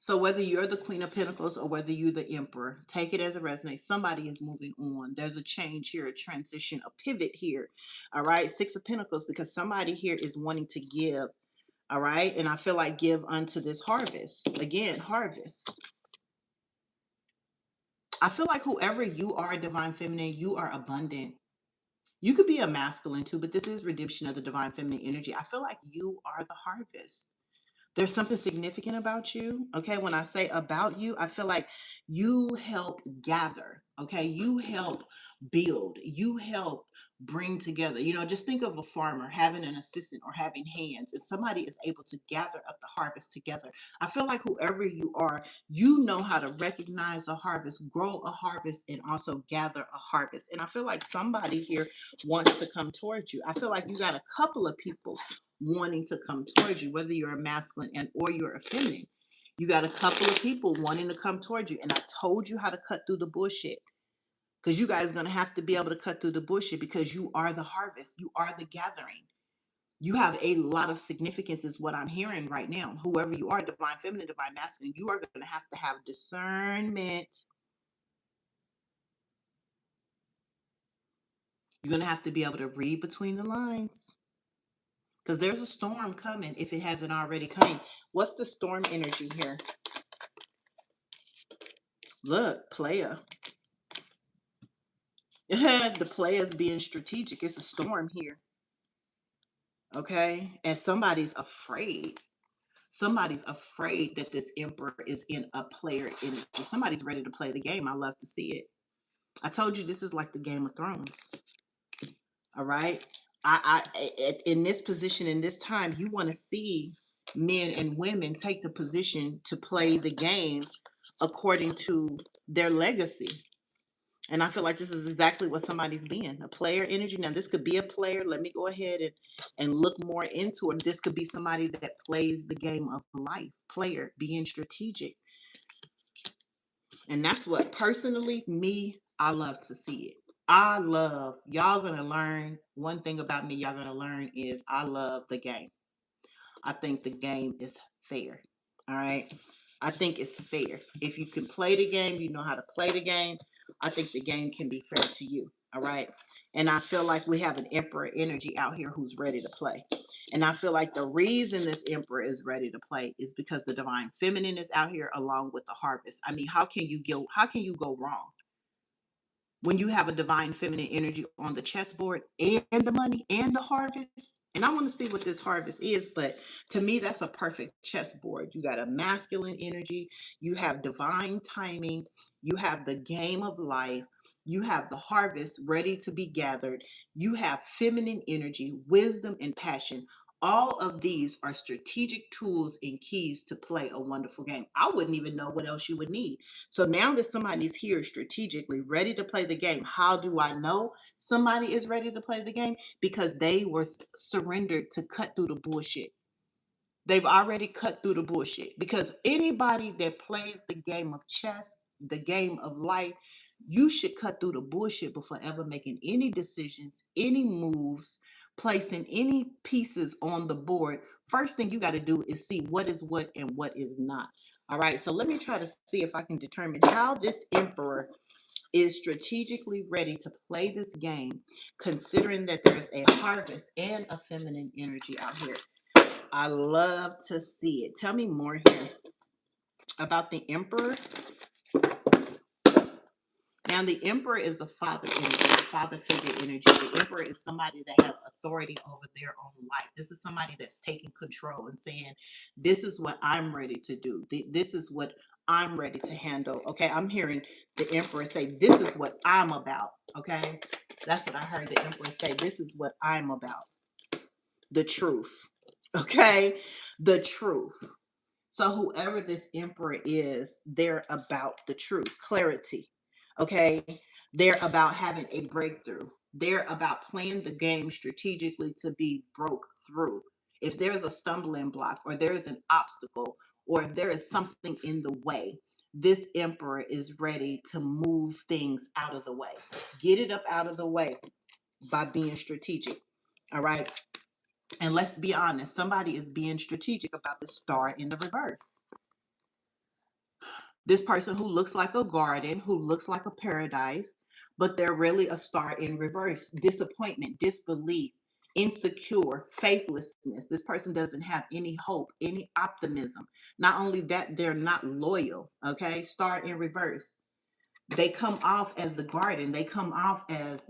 So whether you're the Queen of Pentacles or whether you're the Emperor, take it as it resonates. Somebody is moving on. There's a change here, a transition, a pivot here. All right. 6 of Pentacles, because somebody here is wanting to give. All right. And I feel like give unto this harvest. Again, harvest. I feel like whoever you are, divine feminine, you are abundant. You could be a masculine too, but this is redemption of the divine feminine energy. I feel like you are the harvest. There's something significant about you. Okay. When I say about you, I feel like you help gather. Okay. You help build. You help bring together. Just think of a farmer having an assistant or having hands, and somebody is able to gather up the harvest together. I feel like whoever you are, you know how to recognize a harvest, grow a harvest, and also gather a harvest. And I feel like somebody here wants to come towards you. I feel like you got a couple of people wanting to come towards you, whether you're a masculine and or you're a feminine. You got a couple of people wanting to come towards you. And I told you how to cut through the bullshit. Because you guys are going to have to be able to cut through the bullshit because you are the harvest. You are the gathering. You have a lot of significance is what I'm hearing right now. Whoever you are, divine feminine, divine masculine, you are going to have discernment. You're going to have to be able to read between the lines. Because there's a storm coming if it hasn't already come. What's the storm energy here? Look, player. The player's being strategic. It's a storm here. Okay? And somebody's afraid. Somebody's afraid that this emperor is in a player energy. Somebody's ready to play the game. I love to see it. I told you this is like the Game of Thrones. All right? In this position, in this time, you want to see men and women take the position to play the game according to their legacy. And I feel like this is exactly what somebody's being, a player energy. Now, this could be a player. Let me go ahead and look more into it. This could be somebody that plays the game of life, player, being strategic. And that's what, personally, me, I love to see it. Y'all gonna learn one thing about me, y'all gonna learn is I love the game. I think the game is fair. All right. I think it's fair. If you can play the game, you know how to play the game. I think the game can be fair to you. All right. And I feel like we have an emperor energy out here who's ready to play. And I feel like the reason this emperor is ready to play is because the divine feminine is out here along with the harvest. I mean, how can you go wrong? When you have a divine feminine energy on the chessboard and the money and the harvest. And I want to see what this harvest is, but to me, that's a perfect chessboard. You got a masculine energy, you have divine timing, you have the game of life, you have the harvest ready to be gathered, you have feminine energy, wisdom, and passion. All of these are strategic tools and keys to play a wonderful game. I wouldn't even know what else you would need. So now that somebody's here strategically ready to play the game, how do I know somebody is ready to play the game? Because they were surrendered to cut through the bullshit. They've already cut through the bullshit. Because anybody that plays the game of chess, the game of life, you should cut through the bullshit before ever making any decisions, any moves, placing any pieces on the board. First thing you got to do is see what is what and what is not. All right, so let me try to see if I can determine how this emperor is strategically ready to play this game, considering that there's a harvest and a feminine energy out here. I love to see it. Tell me more here about the emperor. Now, the emperor is a father energy, a father figure energy. The emperor is somebody that has authority over their own life. This is somebody that's taking control and saying, this is what I'm ready to do. This is what I'm ready to handle. Okay, I'm hearing the emperor say, this is what I'm about. Okay, that's what I heard the emperor say. This is what I'm about. The truth. Okay, the truth. So whoever this emperor is, they're about the truth, clarity. Okay. They're about having a breakthrough. They're about playing the game strategically to be broke through. If there's a stumbling block or there is an obstacle or if there is something in the way, this emperor is ready to move things out of the way. Get it up out of the way by being strategic. All right. And let's be honest, somebody is being strategic about the star in the reverse. This person who looks like a garden, who looks like a paradise, but they're really a star in reverse. Disappointment, disbelief, insecure, faithlessness. This person doesn't have any hope, any optimism. Not only that, they're not loyal. Okay, star in reverse. They come off as the garden. They come off as,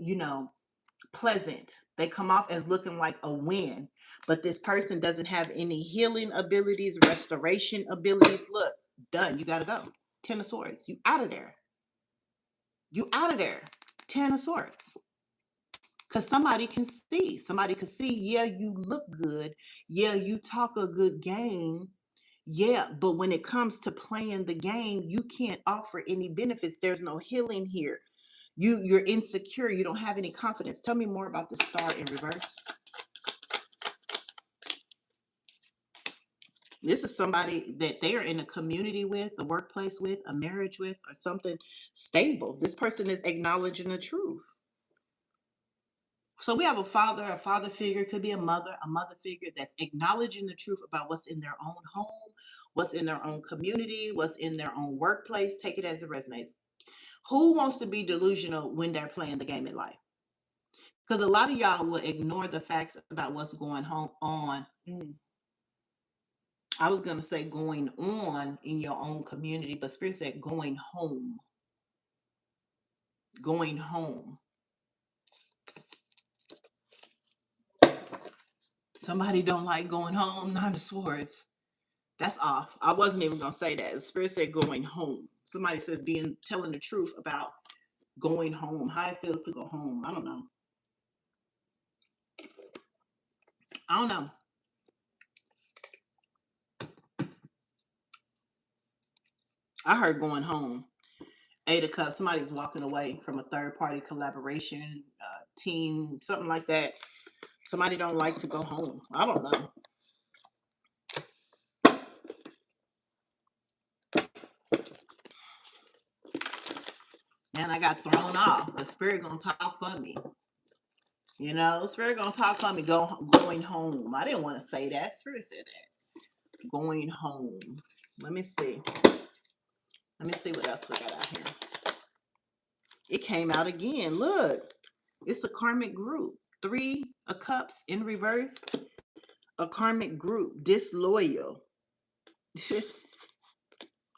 pleasant. They come off as looking like a win. But this person doesn't have any healing abilities, restoration abilities. Look, done. You got to go. 10 of Swords. You out of there. You out of there. 10 of Swords. Because somebody can see. Somebody can see, yeah, you look good. Yeah, you talk a good game. Yeah, but when it comes to playing the game, you can't offer any benefits. There's no healing here. You're insecure. You don't have any confidence. Tell me more about the star in reverse. This is somebody that they are in a community with, a workplace with, a marriage with, or something stable. This person is acknowledging the truth. So we have a father figure, could be a mother figure that's acknowledging the truth about what's in their own home, what's in their own community, what's in their own workplace. Take it as it resonates. Who wants to be delusional when they're playing the game in life? Because a lot of y'all will ignore the facts about what's going on. I was going to say going on in your own community, but Spirit said going home. Going home. Somebody don't like going home. Nine of Swords. That's off. I wasn't even going to say that. The Spirit said going home. Somebody says telling the truth about going home. How it feels to go home. I don't know. I don't know. I heard going home. Eight of Cups. Somebody's walking away from a third party collaboration, team, something like that. Somebody don't like to go home. I don't know. And I got thrown off. The Spirit gonna talk for me. You know, Spirit gonna talk for me. Going home. I didn't want to say that. Spirit said that. Going home. Let me see. Let me see what else we got out here. It came out again. Look, it's a karmic group. 3 of Cups in reverse. A karmic group. Disloyal.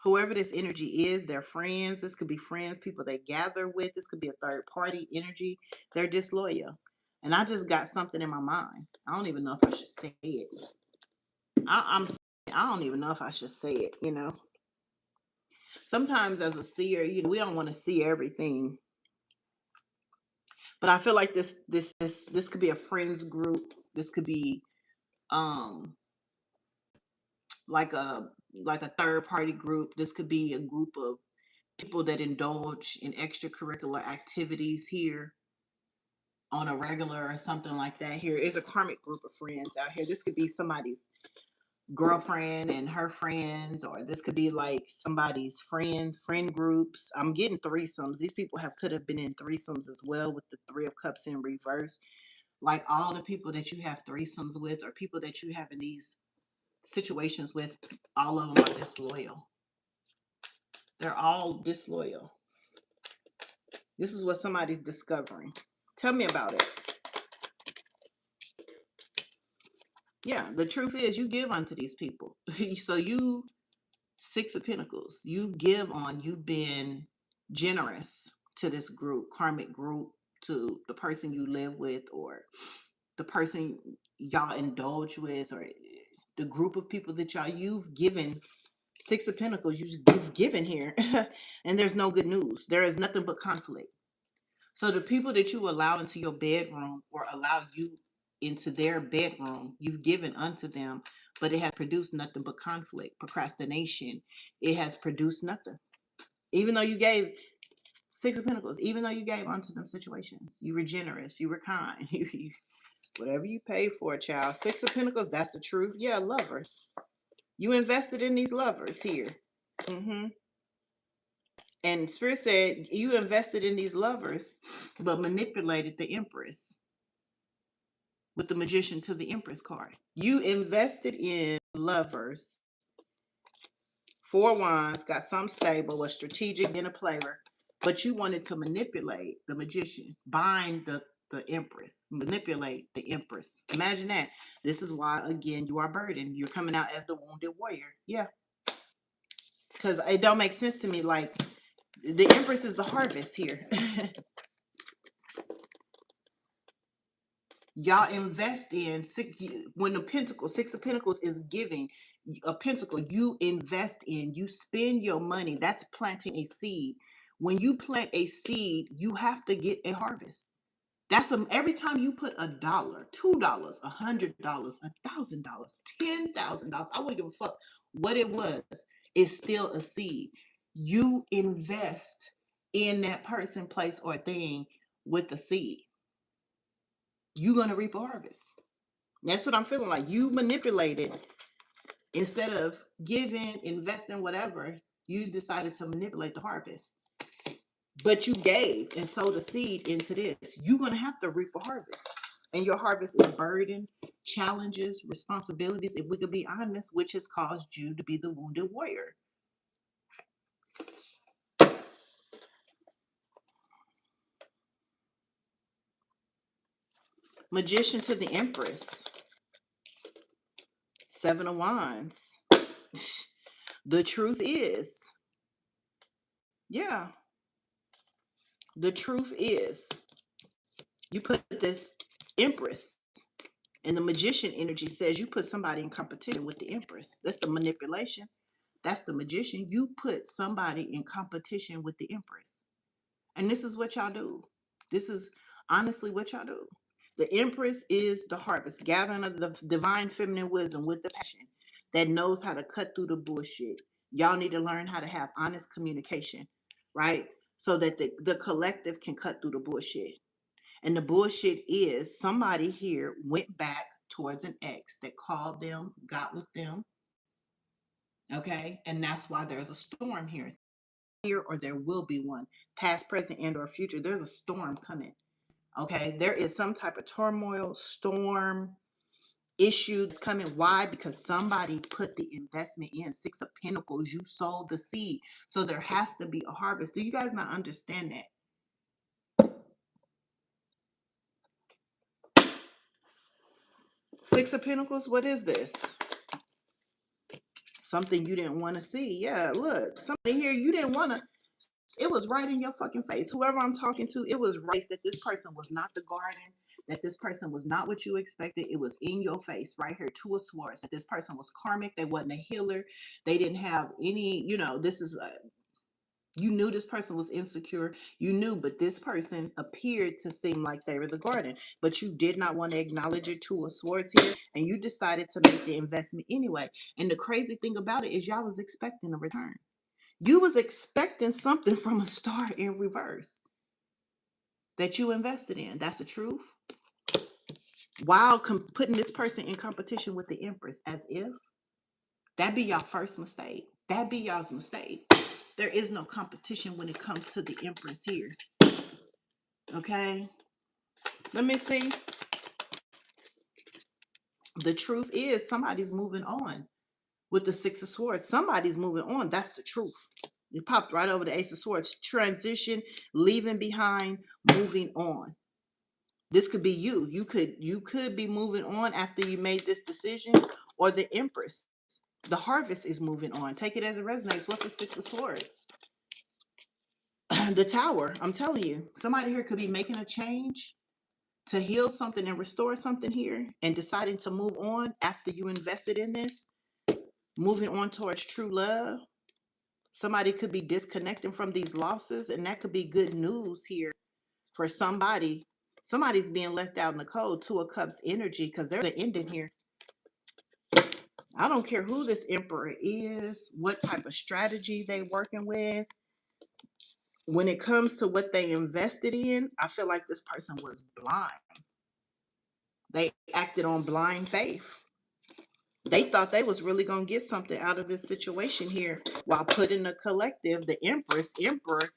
Whoever this energy is, they're friends. This could be friends, people they gather with. This could be a third party energy. They're disloyal. And I just got something in my mind. I don't even know if I should say it. I don't even know if I should say it, you know. Sometimes as a seer, you know, we don't want to see everything. But I feel like this could be a friends group. This could be like a third party group. This could be a group of people that indulge in extracurricular activities here on a regular or something like that. Here is a karmic group of friends out here. This could be somebody's girlfriend and her friends, or this could be like somebody's friend groups. I'm getting threesomes. These people could have been in threesomes as well, with the 3 of Cups in reverse. Like all the people that you have threesomes with, or people that you have in these situations with, all of them are disloyal. They're all disloyal. This is what somebody's discovering. Tell me about it. Yeah, the truth is you give unto these people. So you, 6 of Pentacles, you give on, you've been generous to this group, karmic group, to the person you live with, or the person y'all indulge with, or the group of people that you've given. 6 of Pentacles, you've given here. And there's no good news. There is nothing but conflict. So the people that you allow into your bedroom, or allow you into their bedroom, you've given unto them, but it has produced nothing but conflict, procrastination. It has produced nothing. Even though you gave, 6 of Pentacles, even though you gave unto them situations, you were generous, you were kind, whatever you paid for, child. 6 of Pentacles, that's the truth. Yeah, lovers. You invested in these lovers here. And Spirit said you invested in these lovers, but manipulated the Empress with the Magician to the Empress card. You invested in lovers. 4 Wands, got some stable, was strategic, and a player, but you wanted to manipulate the Magician, bind the Empress, manipulate the Empress. Imagine that. This is why, again, you are burdened. You're coming out as the wounded warrior. Yeah. Because it don't make sense to me. Like, the Empress is the harvest here. Y'all invest in when the Pentacle, 6 of Pentacles is giving a pentacle, you invest in, you spend your money. That's planting a seed. When you plant a seed, you have to get a harvest. That's every time you put $1, $2, $100, $1,000, $10,000, I wouldn't give a fuck what it was, it's still a seed. You invest in that person, place, or thing with the seed. You're going to reap a harvest. That's what I'm feeling like. You manipulated Instead of giving, investing, whatever, you decided to manipulate the harvest. But you gave and sowed a seed into this. You're going to have to reap a harvest. And your harvest is burden, challenges, responsibilities, if we could be honest, which has caused you to be the wounded warrior. Magician to the Empress. Seven of Wands. The truth is, yeah, the truth is, you put this Empress, and the Magician energy says you put somebody in competition with the Empress. That's the manipulation. That's the Magician. You put somebody in competition with the Empress. And this is what y'all do. This is honestly what y'all do. The Empress is the harvest, gathering of the divine feminine wisdom with the passion that knows how to cut through the bullshit. Y'all need to learn how to have honest communication, right? So that the collective can cut through the bullshit. And the bullshit is somebody here went back towards an ex that called them, got with them, okay? And that's why there's a storm here. Or there will be one, past, present, and or future. There's a storm coming. Okay, there is some type of turmoil, storm, issue that's coming. Why? Because somebody put the investment in. Six of Pentacles, you sowed the seed, so there has to be a harvest. Do you guys not understand that? Six of Pentacles, what is this? Something you didn't want to see. Yeah, look, somebody here you didn't want to. It was right in your fucking face. Whoever I'm talking to, it was right that this person was not the garden, that this person was not what you expected. It was in your face right here. Two of Swords, that this person was karmic. They wasn't a healer. They didn't have any, this is, you knew this person was insecure. You knew, but this person appeared to seem like they were the garden, but you did not want to acknowledge your Two of Swords here, and you decided to make the investment anyway. And the crazy thing about it is y'all was expecting a return. You was expecting something from a star in reverse that you invested in. That's the truth. While putting this person in competition with the Empress, as if that be y'all first mistake. That be y'all's mistake. There is no competition when it comes to the Empress here. Okay? Let me see. The truth is somebody's moving on with the Six of Swords. Somebody's moving on. That's the truth. It popped right over the Ace of Swords. Transition, leaving behind, moving on. This could be you. You could be moving on after you made this decision, or the Empress. The harvest is moving on. Take it as it resonates. What's the Six of Swords? The Tower. I'm telling you, somebody here could be making a change to heal something and restore something here, and deciding to move on after you invested in this, moving on towards true love. Somebody could be disconnecting from these losses, and that could be good news here for somebody. Somebody's being left out in the cold. Two of Cups energy, because they're the ending here. I don't care who this emperor is, what type of strategy they working with. When it comes to what they invested in, I feel like this person was blind. They acted on blind faith. They thought they was really going to get something out of this situation here, while putting the collective, the emperor,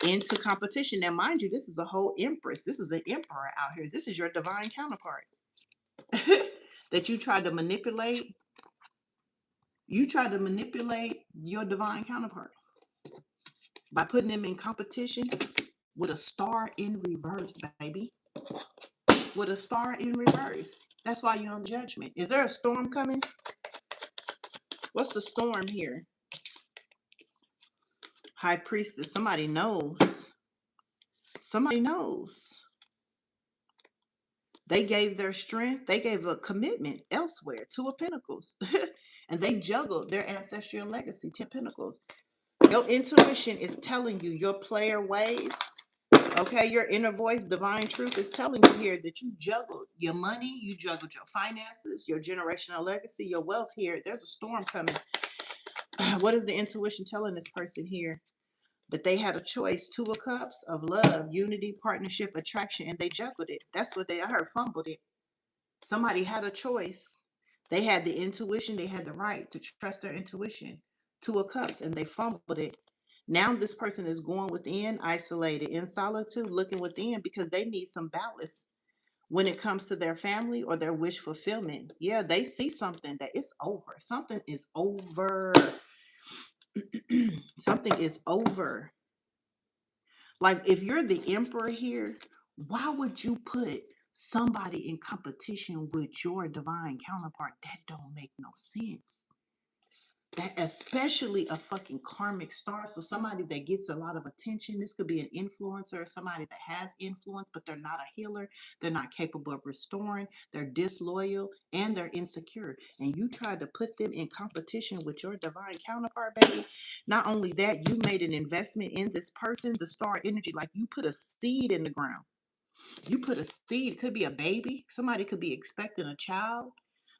into competition. Now, mind you, this is a whole Empress. This is an emperor out here. This is your divine counterpart that you tried to manipulate. You tried to manipulate your divine counterpart by putting them in competition with a star in reverse, baby. With a star in reverse. That's why you're on Judgment. Is there a storm coming? What's the storm here? High Priestess. Somebody knows. Somebody knows. They gave their strength. They gave a commitment elsewhere. Two of Pentacles. And they juggled their ancestral legacy. 10 Pentacles. Your intuition is telling you your player ways. Okay, your inner voice, divine truth is telling you here that you juggled your money, you juggled your finances, your generational legacy, your wealth here. There's a storm coming. What is the intuition telling this person here? That they had a choice. Two of Cups of love, unity, partnership, attraction, and they juggled it. That's what I heard, fumbled it. Somebody had a choice. They had the intuition, they had the right to trust their intuition. Two of Cups, and they fumbled it. Now this person is going within, isolated, in solitude, looking within because they need some balance when it comes to their family or their wish fulfillment. Yeah, they see something that it's over. Something is over. Something is over. Like if you're the emperor here, why would you put somebody in competition with your divine counterpart? That don't make no sense. That especially a fucking karmic star. So somebody that gets a lot of attention. This could be an influencer, somebody that has influence, but they're not a healer. They're not capable of restoring. They're disloyal and they're insecure. And you tried to put them in competition with your divine counterpart, baby. Not only that, you made an investment in this person, the star energy, like you put a seed in the ground. You put a seed, it could be a baby. Somebody could be expecting a child.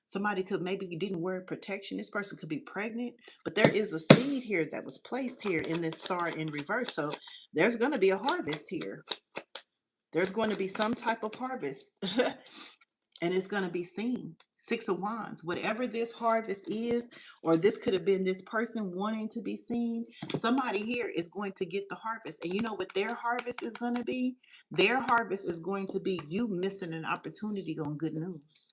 Somebody could maybe didn't wear protection. This person could be pregnant, but there is a seed here that was placed here in this star in reverse. So there's going to be a harvest here. There's going to be some type of harvest. And it's going to be seen. Six of Wands, whatever this harvest is, or this could have been this person wanting to be seen. Somebody here is going to get the harvest. And you know what their harvest is going to be? Their harvest is going to be you missing an opportunity on good news.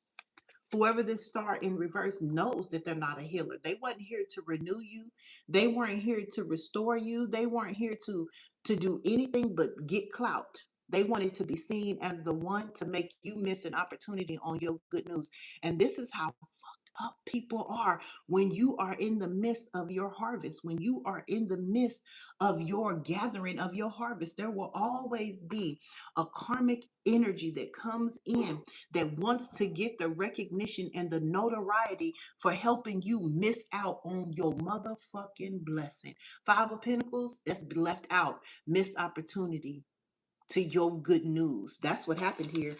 Whoever this star in reverse knows that they're not a healer. They wasn't here to renew you. They weren't here to restore you. They weren't here to do anything but get clout. They wanted to be seen as the one to make you miss an opportunity on your good news. And this is how up people are when you are in the midst of your harvest, when you are in the midst of your gathering of your harvest. There will always be a karmic energy that comes in that wants to get the recognition and the notoriety for helping you miss out on your motherfucking blessing. Five of Pentacles, that's left out, missed opportunity to your good news. That's what happened here.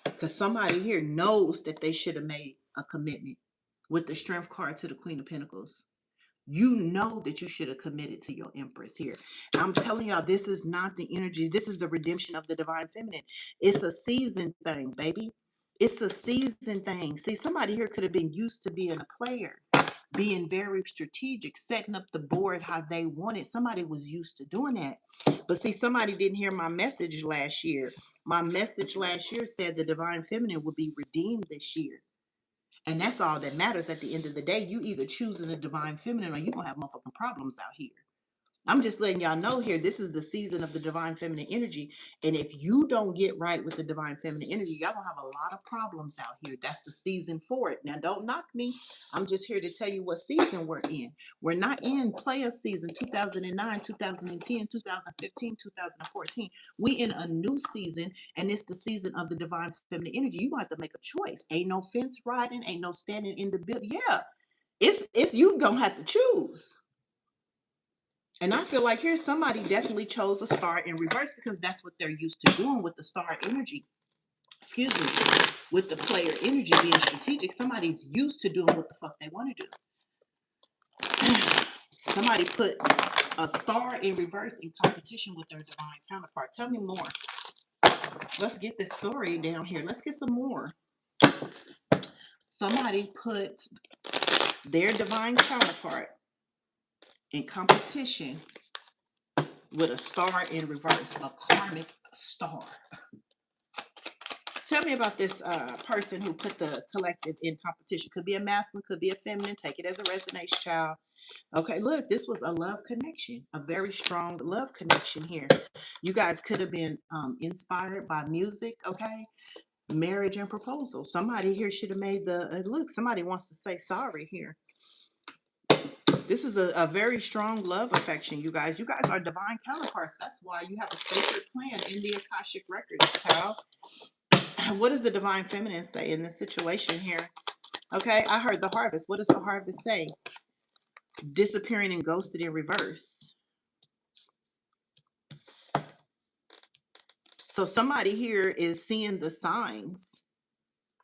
Because somebody here knows that they should have made a commitment with the Strength card to the Queen of Pentacles. You know that you should have committed to your Empress here. I'm telling y'all, this is not the energy. This is the redemption of the Divine Feminine. It's a season thing, baby. It's a season thing. See, somebody here could have been used to being a player, being very strategic, setting up the board how they wanted. Somebody was used to doing that. But see, somebody didn't hear my message last year. My message last year said the Divine Feminine would be redeemed this year. And that's all that matters at the end of the day. You either choosing the Divine Feminine or you're going to have motherfucking problems out here. I'm just letting y'all know here, this is the season of the Divine Feminine energy. And if you don't get right with the Divine Feminine energy, y'all gonna have a lot of problems out here. That's the season for it. Now, don't knock me. I'm just here to tell you what season we're in. We're not in player season 2009, 2010, 2015, 2014. We in a new season, and it's the season of the Divine Feminine energy. You have to make a choice. Ain't no fence riding, ain't no standing in the building. Yeah, it's you gonna have to choose. And I feel like here somebody definitely chose a star in reverse because that's what they're used to doing with the star energy. Excuse me, with the player energy being strategic. Somebody's used to doing what the fuck they want to do. Somebody put a star in reverse in competition with their divine counterpart. Tell me more. Let's get this story down here. Let's get some more. Somebody put their divine counterpart in competition with a star in reverse, a karmic star. Tell me about this person who put the collective in competition. Could be a masculine, could be a feminine. Take it as a resonance, child. Okay, look, this was a love connection, a very strong love connection here. You guys could have been inspired by music, okay? Marriage and proposal. Somebody here should have made the, look, somebody wants to say sorry here. This is a very strong love affection, you guys. You guys are divine counterparts. That's why you have a sacred plan in the Akashic Records, child. What does the Divine Feminine say in this situation here? Okay, I heard the harvest. What does the harvest say? Disappearing and ghosted in reverse. So somebody here is seeing the signs,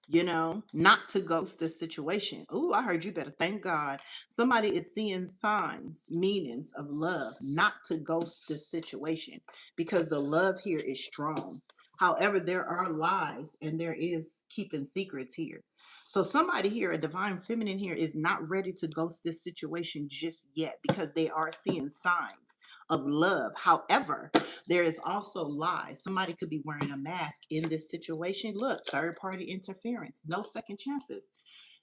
you know, not to ghost this situation. Oh, I heard you better thank God. Somebody is seeing signs, meanings of love, not to ghost this situation because the love here is strong. However, there are lies and there is keeping secrets here. So somebody here, a divine feminine here, is not ready to ghost this situation just yet because they are seeing signs of love. However, there is also lies. Somebody could be wearing a mask in this situation. Look, third party interference, no second chances.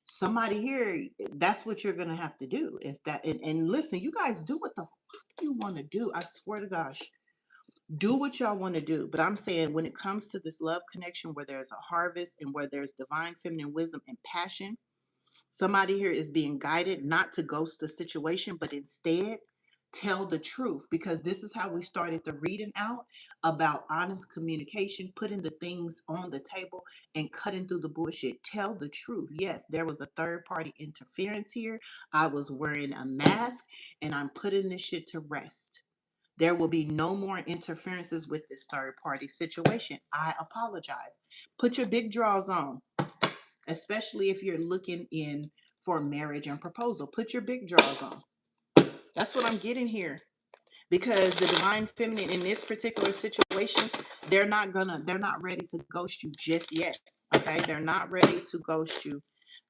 Somebody here, that's what you're gonna have to do. If that and listen, you guys do what the fuck you want to do. I swear to gosh, do what y'all want to do. But I'm saying when it comes to this love connection where there's a harvest and where there's divine feminine wisdom and passion, somebody here is being guided not to ghost the situation, but instead tell the truth, because this is how we started the reading out about honest communication, putting the things on the table and cutting through the bullshit. Tell the truth. Yes, there was a third party interference here. I was wearing a mask and I'm putting this shit to rest. There will be no more interferences with this third party situation. I apologize. Put your big draws on, especially if you're looking in for marriage and proposal. Put your big draws on. That's what I'm getting here. Because the divine feminine in this particular situation, they're not ready to ghost you just yet. Okay? They're not ready to ghost you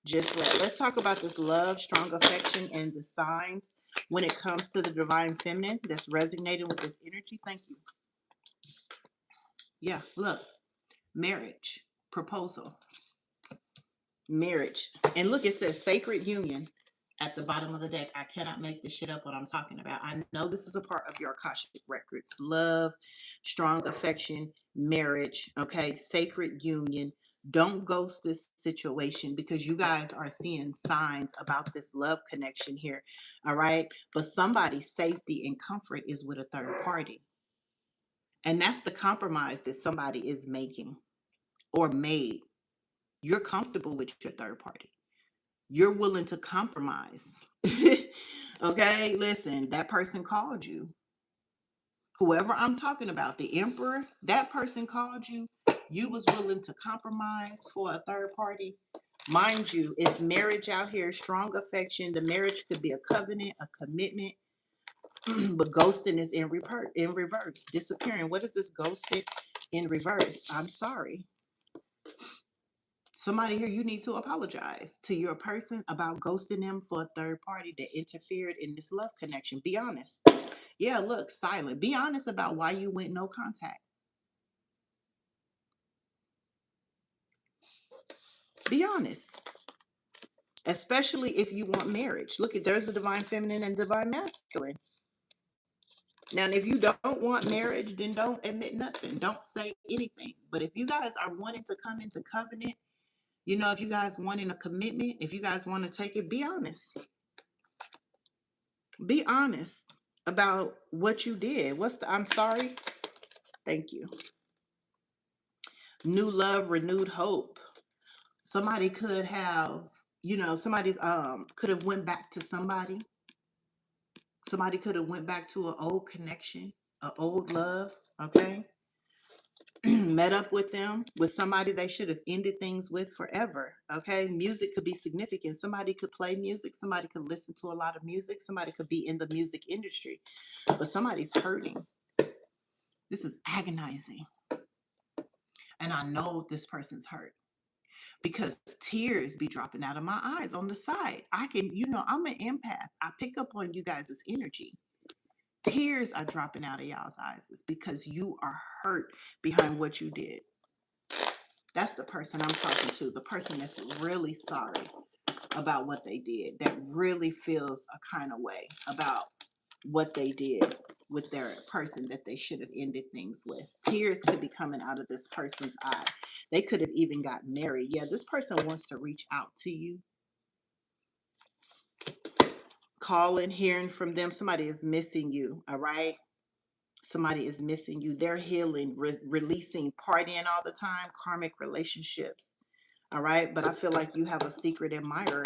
just yet. Let's talk about this love, strong affection, and the signs when it comes to the divine feminine that's resonating with this energy. Thank you. Yeah, look, marriage, proposal, marriage. And look, it says sacred union at the bottom of the deck. I cannot make this shit up what I'm talking about. I know this is a part of your Akashic records. Love, strong affection, marriage, okay, sacred union. Don't ghost this situation because you guys are seeing signs about this love connection here. All right. But somebody's safety and comfort is with a third party. And that's the compromise that somebody is making or made. You're comfortable with your third party. You're willing to compromise. Okay, listen, that person called you. Whoever I'm talking about, the emperor, that person called you. You was willing to compromise for a third party. Mind you, it's marriage out here, strong affection. The marriage could be a covenant, a commitment, but ghosting is in reverse, disappearing. What is this ghosted in reverse? I'm sorry. Somebody here, you need to apologize to your person about ghosting them for a third party that interfered in this love connection. Be honest. Yeah, look, silent. Be honest about why you went no contact. Be honest. Especially if you want marriage. Look, there's the divine feminine and divine masculine. Now, if you don't want marriage, then don't admit nothing. Don't say anything. But if you guys are wanting to come into covenant, you know, if you guys wanting a commitment, if you guys want to take it, be honest. Be honest about what you did. I'm sorry. Thank you. New love, renewed hope. Somebody could have, somebody's could have went back to somebody. Somebody could have went back to an old connection, an old love, okay? Met up with them, with somebody they should have ended things with forever, okay? Music could be significant. Somebody could play music. Somebody could listen to a lot of music. Somebody could be in the music industry, but somebody's hurting. This is agonizing. And I know this person's hurt because tears be dropping out of my eyes on the side. I'm an empath. I pick up on you guys' energy. Tears are dropping out of y'all's eyes because you are hurt behind what you did. That's the person I'm talking to, the person that's really sorry about what they did, that really feels a kind of way about what they did with their person that they should have ended things with. Tears could be coming out of this person's eye. They could have even got married. Yeah, this person wants to reach out to you. Calling, hearing from them. Somebody is missing you, all right? Somebody is missing you. They're healing, releasing, partying all the time, karmic relationships, all right? But I feel like you have a secret admirer.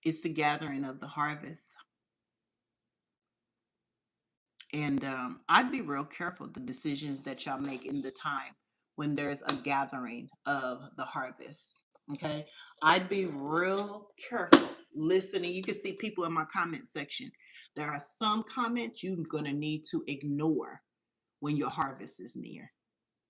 It's the gathering of the harvest. And I'd be real careful the decisions that y'all make in the time when there's a gathering of the harvest. Okay. I'd be real careful listening. You can see people in my comment section. There are some comments you're going to need to ignore when your harvest is near,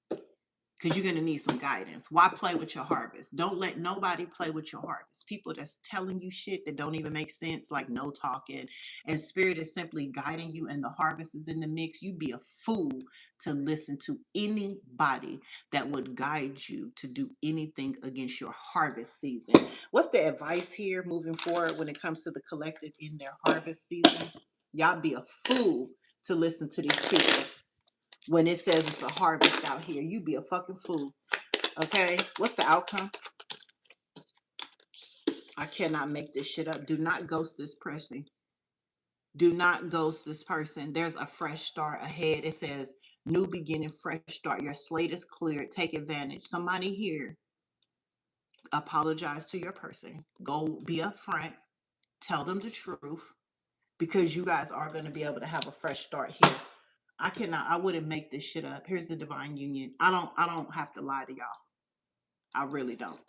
because you're going to need some guidance. Why play with your harvest? Don't let nobody play with your harvest. People that's telling you shit that don't even make sense, like no talking, and spirit is simply guiding you and the harvest is in the mix. You'd be a fool to listen to anybody that would guide you to do anything against your harvest season. What's the advice here moving forward when it comes to the collective in their harvest season? Y'all be a fool to listen to these people. When it says it's a harvest out here, you be a fucking fool. Okay? What's the outcome? I cannot make this shit up. Do not ghost this person. Do not ghost this person. There's a fresh start ahead. It says, new beginning, fresh start. Your slate is clear. Take advantage. Somebody here, apologize to your person. Go be upfront. Tell them the truth. Because you guys are going to be able to have a fresh start here. I wouldn't make this shit up. Here's the divine union. I don't have to lie to y'all. I really don't.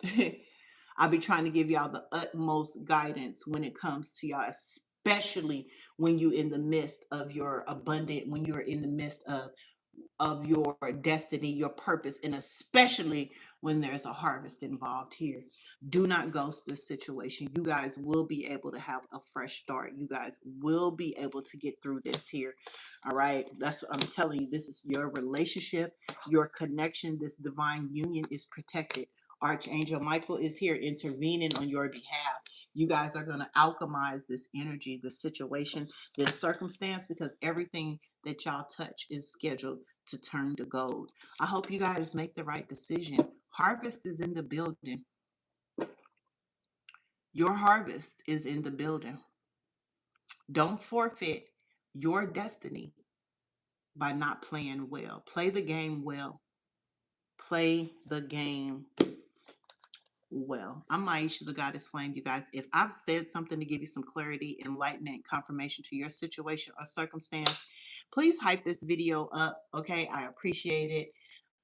I'll be trying to give y'all the utmost guidance when it comes to y'all, especially when you're in the midst of your abundant, when you're in the midst of your destiny, your purpose, and especially when there's a harvest involved here. Do not ghost this situation. You guys will be able to have a fresh start. You guys will be able to get through this here. All right. That's what I'm telling you. This is your relationship, your connection. This divine union is protected. Archangel Michael is here intervening on your behalf. You guys are going to alchemize this energy, this situation, this circumstance, because everything that y'all touch is scheduled to turn to gold. I hope you guys make the right decision. Harvest is in the building. Your harvest is in the building. Don't forfeit your destiny by not playing well. Play the game well. Play the game well. I'm Maisha, the Goddess Flame, you guys. If I've said something to give you some clarity, enlightenment, confirmation to your situation or circumstance, please hype this video up. Okay, I appreciate it.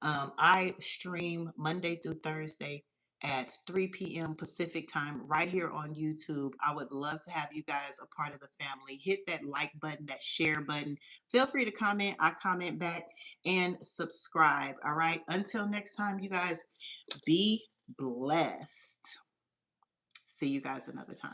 I stream Monday through Thursday at 3 p.m. Pacific time right here on YouTube. I would love to have you guys a part of the family. Hit that like button, that share button. Feel free to comment. I comment back, and subscribe. All right. Until next time, you guys, be blessed. See you guys another time.